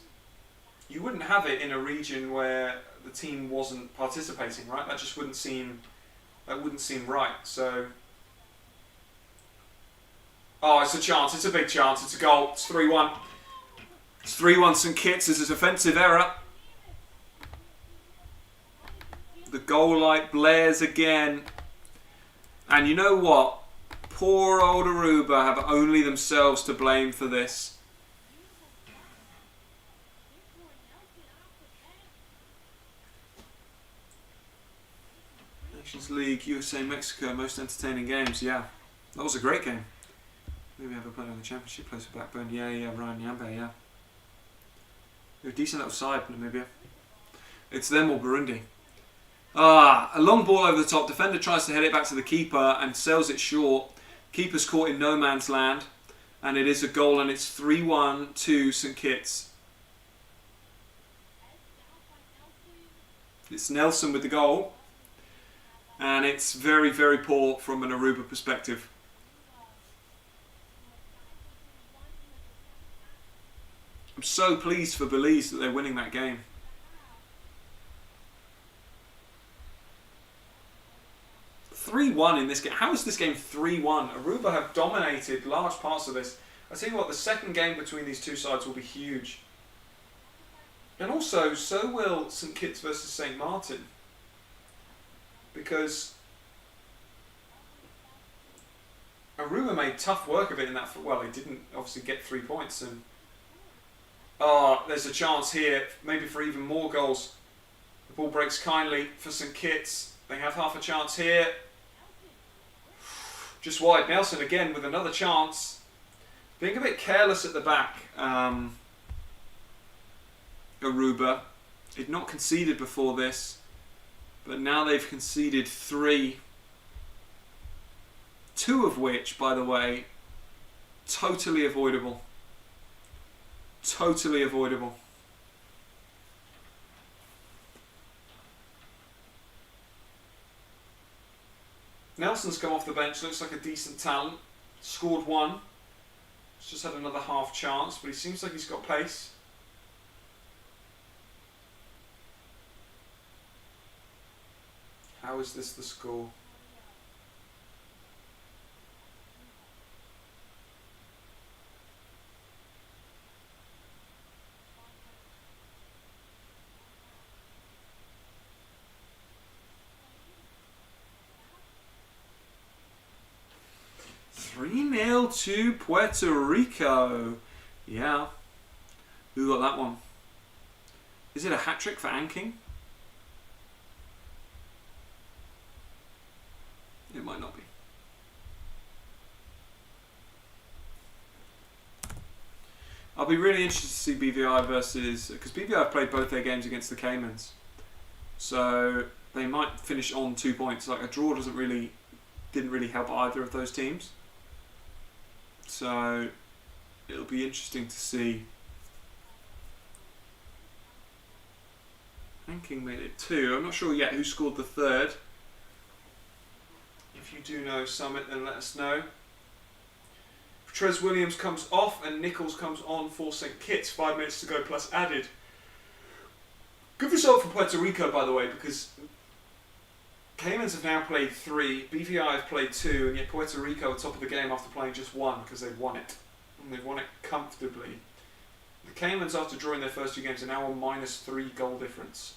You wouldn't have it in a region where the team wasn't participating, right? That just wouldn't seem right. So, oh, it's a chance. It's a big chance. It's a goal. It's 3-1. It's 3-1 St Kitts. This is offensive error. The goal light blares again. And you know what? Poor old Aruba have only themselves to blame for this. Nations League, USA, Mexico, most entertaining games. Yeah, that was a great game. Maybe have a player on the championship, plays for Blackburn. Yeah, Ryan Yambe, yeah. They're a decent little side, Namibia. It's them or Burundi. A long ball over the top. Defender tries to head it back to the keeper and sells it short. Keeper's caught in no man's land. And it is a goal, and it's 3-1 to St Kitts. It's Nelson with the goal. And it's very, very poor from an Aruba perspective. I'm so pleased for Belize that they're winning that game. In this game. How is this game 3-1? Aruba have dominated large parts of this. I tell you what, the second game between these two sides will be huge. And also, so will St Kitts versus St Martin. Because Aruba made tough work of it in that. Well, they didn't obviously get 3 points. And there's a chance here, maybe for even more goals. The ball breaks kindly for St Kitts. They have half a chance here. Just wide. Nelson again with another chance. Being a bit careless at the back. Aruba. They'd not conceded before this. But now they've conceded 3. 2 of which, by the way, totally avoidable. Totally avoidable. Nelson's come off the bench, looks like a decent talent. Scored 1. He's just had another half chance, but he seems like he's got pace. How is this the score? To Puerto Rico. Yeah. Who got that one? Is it a hat-trick for Anking? It might not be. I'll be really interested to see BVI versus... Because BVI have played both their games against the Caymans. So they might finish on 2 points. Like a draw didn't really help either of those teams. So it'll be interesting to see. Hanking made it 2. I'm not sure yet who scored the 3rd. If you do know Summit, then let us know. Trez Williams comes off and Nichols comes on for St Kitts. 5 minutes to go plus added. Good result for Puerto Rico, by the way, because Caymans have now played 3, BVI have played 2, and yet Puerto Rico are top of the game after playing just 1 because they've won it. And they've won it comfortably. The Caymans, after drawing their first 2 games, are now on -3 goal difference.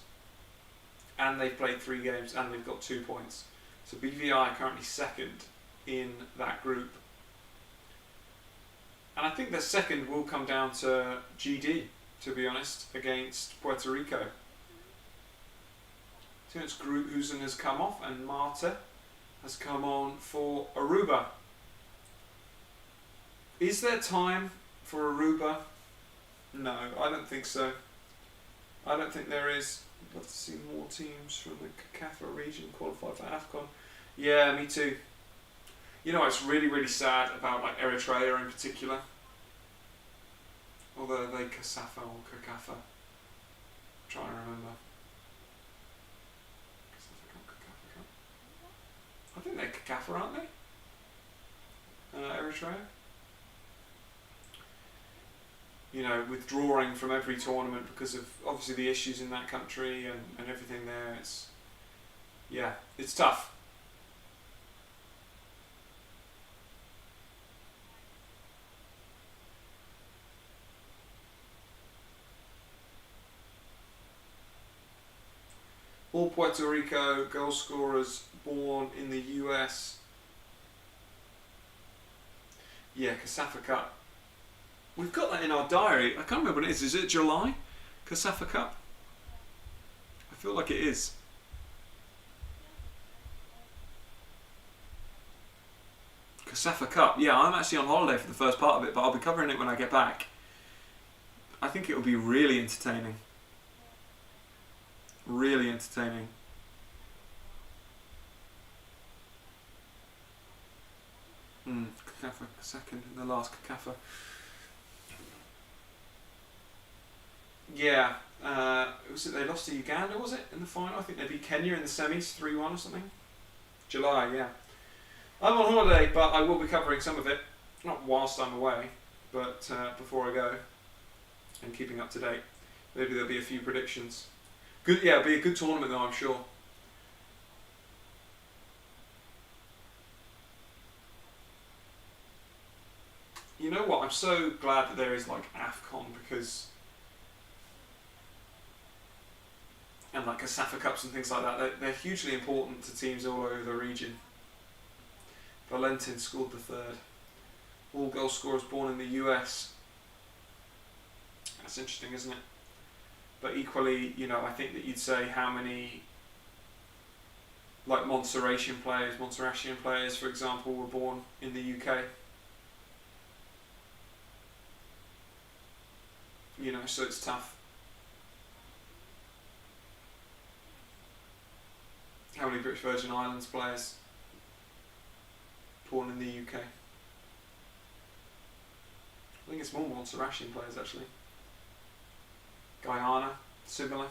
And they've played 3 games and they've got 2 points. So BVI are currently second in that group. And I think their second will come down to GD, to be honest, against Puerto Rico. Since Gruhusen has come off and Marta has come on for Aruba. Is there time for Aruba? No, I don't think so. I don't think there is. I'd love to see more teams from the CONCACAF region qualify for AFCON. Yeah, me too. You know, it's really, really sad about like Eritrea in particular. Although they COSAFA or CONCACAF. I'm trying to remember. I think they're CONCACAF, aren't they? Eritrea. You know, withdrawing from every tournament because of obviously the issues in that country and everything there. It's tough. All Puerto Rico goal scorers born in the US. Yeah, COSAFA Cup. We've got that in our diary. I can't remember when it is. Is it July? COSAFA Cup? I feel like it is. COSAFA Cup. Yeah, I'm actually on holiday for the first part of it, but I'll be covering it when I get back. I think it will be really entertaining. Really entertaining. CONCACAF second in the last CONCACAF. Yeah, was it they lost to Uganda, was it, in the final? I think they beat Kenya in the semis, 3-1 or something. July, yeah. I'm on holiday, but I will be covering some of it. Not whilst I'm away, but before I go. And keeping up to date. Maybe there'll be a few predictions. Good, yeah, it'll be a good tournament though, I'm sure. You know what, I'm so glad that there is like AFCON because... and like COSAFA Cups and things like that, they're hugely important to teams all over the region. Valentin scored the 3rd. All goal scorers born in the US. That's interesting, isn't it? But equally, you know, I think that you'd say how many like Montserratian players, for example, were born in the UK. You know, so it's tough. How many British Virgin Islands players born in the UK? I think it's more Montserratian players actually. Guyana, similar.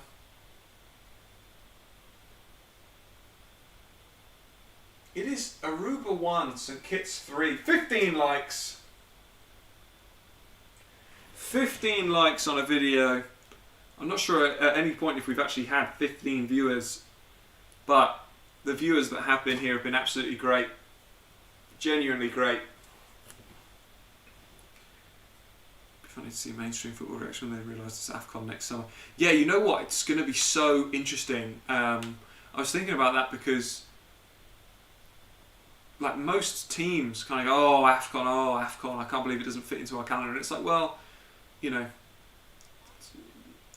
It is Aruba 1, St Kitts 3. 15 likes. 15 likes on a video. I'm not sure at any point if we've actually had 15 viewers, but the viewers that have been here have been absolutely great. Genuinely great. Funny to see mainstream football reaction when they realise it's AFCON next summer. Yeah, you know what? It's going to be so interesting. I was thinking about that because like most teams kind of go, oh AFCON, I can't believe it doesn't fit into our calendar. And it's like, well, you know,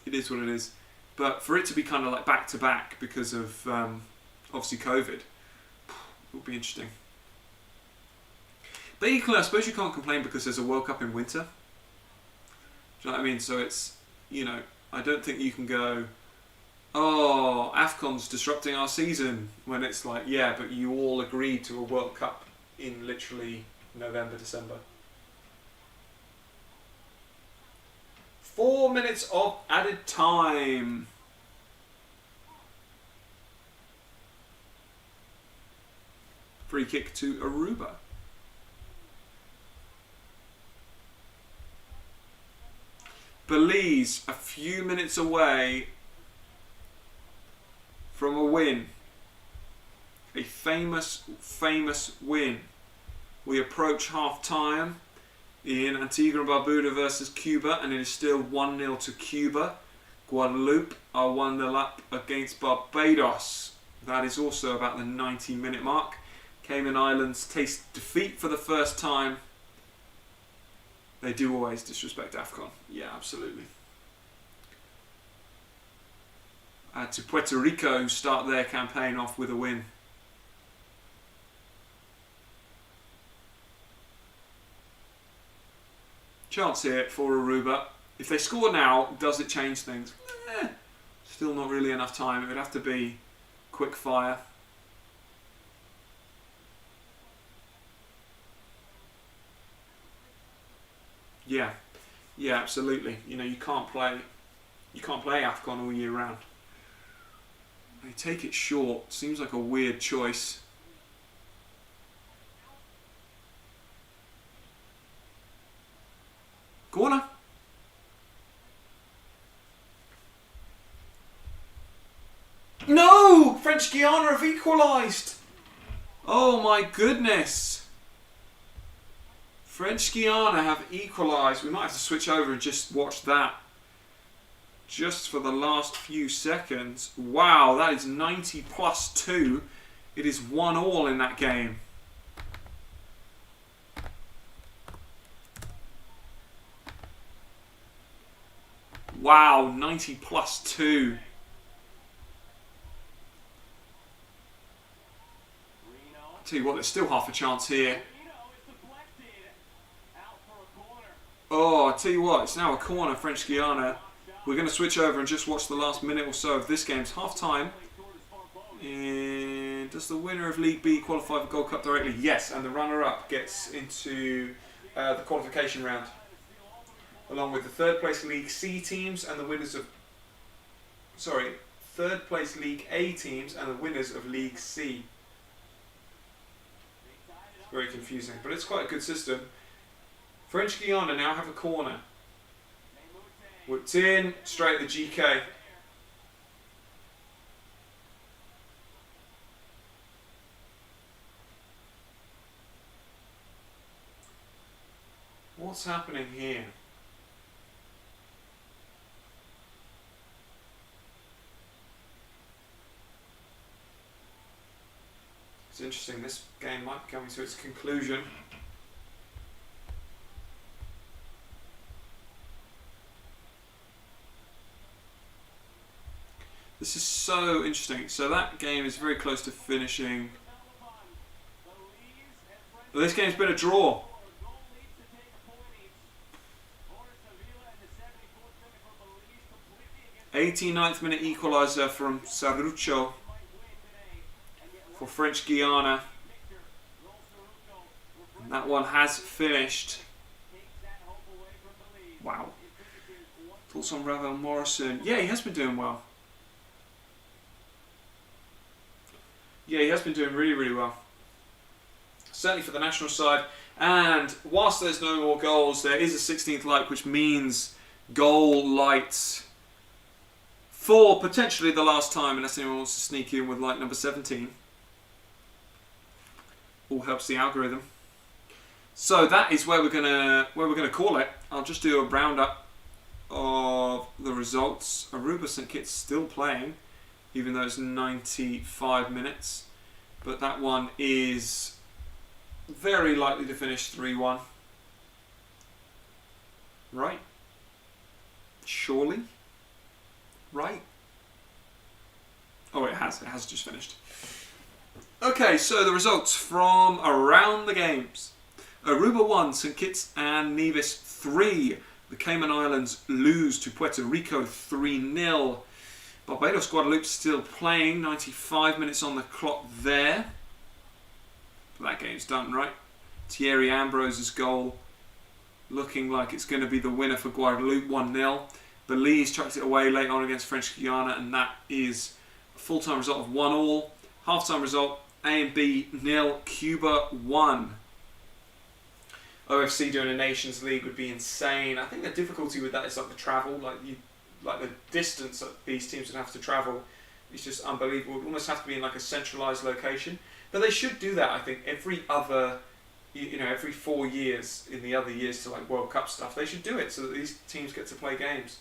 it is what it is. But for it to be kind of like back to back because of obviously COVID, it will be interesting. But equally, I suppose you can't complain because there's a World Cup in winter. Do you know what I mean? So it's, you know, I don't think you can go, oh, AFCON's disrupting our season, when it's like, yeah, but you all agreed to a World Cup in literally November, December. 4 minutes of added time. Free kick to Aruba. Belize, a few minutes away from a win. A famous, famous win. We approach half-time in Antigua and Barbuda versus Cuba, and it is still 1-0 to Cuba. Guadeloupe are 1-0 up against Barbados. That is also about the 90-minute mark. Cayman Islands taste defeat for the first time. They do always disrespect AFCON. Yeah, absolutely. To Puerto Rico start their campaign off with a win. Chance here for Aruba. If they score now, does it change things? Still not really enough time. It would have to be quick fire. Yeah, absolutely. You know, you can't play AFCON all year round. They take it short. Seems like a weird choice. Corner. No! French Guiana have equalised. Oh my goodness. French Guiana have equalised. We might have to switch over and just watch that. Just for the last few seconds. Wow, that is 90 plus 2. It is 1-1 in that game. Wow, 90 plus 2. I'll tell you what, there's still half a chance here. Oh, I'll tell you what, it's now a corner, French Guiana. We're going to switch over and just watch the last minute or so of this game's half-time. And does the winner of League B qualify for Gold Cup directly? Yes, and the runner-up gets into the qualification round, along with the third-place League C teams and the winners of... Sorry, third-place League A teams and the winners of League C. It's very confusing, but it's quite a good system. French Guiana now have a corner. Whipped in, straight at the GK. What's happening here? It's interesting, this game might be coming to its conclusion. This is so interesting. So that game is very close to finishing. But this game's been a draw. 89th minute equaliser from Sarrucho for French Guiana. And that one has finished. Wow. Thoughts on Ravel Morrison? Yeah, he has been doing well. Yeah, he has been doing really, really well. Certainly for the national side. And whilst there's no more goals, there is a 16th light, which means goal light for potentially the last time, unless anyone wants to sneak in with light number 17. All helps the algorithm. So that is where we're gonna call it. I'll just do a roundup of the results. Aruba St Kitts still playing, even though it's 95 minutes. But that one is very likely to finish 3-1. Right? Surely? Right? Oh, it has just finished. Okay, so the results from around the games. Aruba 1, St Kitts and Nevis 3. The Cayman Islands lose to Puerto Rico 3-0. Barbados Guadeloupe still playing, 95 minutes on the clock there. That game's done, right? Thierry Ambrose's goal looking like it's going to be the winner for Guadeloupe, 1-0. Belize chucked it away late on against French Guiana, and that is a full-time result of 1-1. Half-time result, A and B 0, Cuba 1. OFC doing a Nations League would be insane. I think the difficulty with that is like the travel, like the distance that these teams would have to travel is just unbelievable. It would almost have to be in like a centralised location. But they should do that, I think, every 4 years in the other years to like World Cup stuff. They should do it so that these teams get to play games.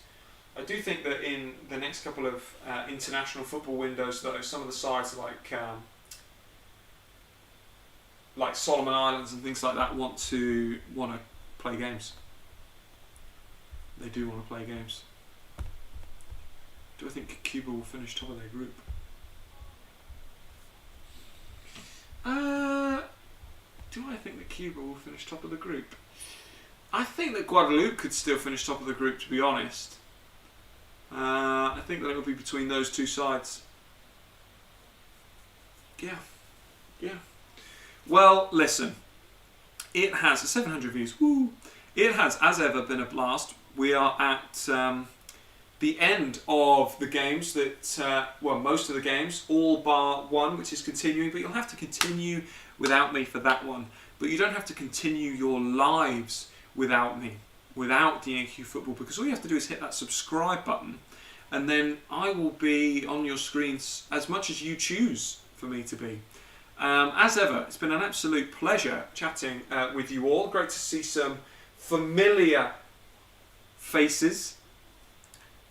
I do think that in the next couple of international football windows, though, some of the sides like Solomon Islands and things like that want to play games. They do want to play games. Do I think Cuba will finish top of their group? Do I think that Cuba will finish top of the group? I think that Guadeloupe could still finish top of the group, to be honest. I think that it will be between those two sides. Yeah. Well, listen. It has 700 views. Woo! It has, as ever, been a blast. We are at the end of the games that, most of the games, all bar one, which is continuing. But you'll have to continue without me for that one. But you don't have to continue your lives without me, without DNQ Football, because all you have to do is hit that subscribe button, and then I will be on your screens as much as you choose for me to be. As ever, it's been an absolute pleasure chatting with you all. Great to see some familiar faces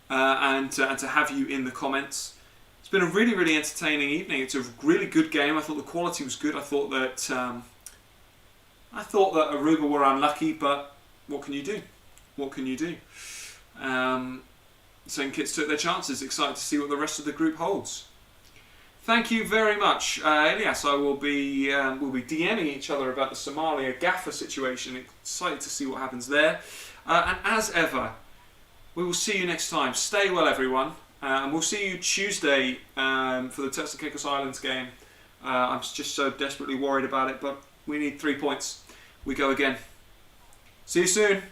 and to have you in the comments. It's been a really, really entertaining evening. It's a really good game. I thought the quality was good. I thought that Aruba were unlucky, but what can you do? What can you do? St Kitts took their chances. Excited to see what the rest of the group holds. Thank you very much, Elias. We'll be DMing each other about the Somalia Gaffer situation. Excited to see what happens there. And as ever, we will see you next time. Stay well, everyone. And we'll see you Tuesday for the Turks and Caicos Islands game. I'm just so desperately worried about it, but we need 3 points. We go again. See you soon.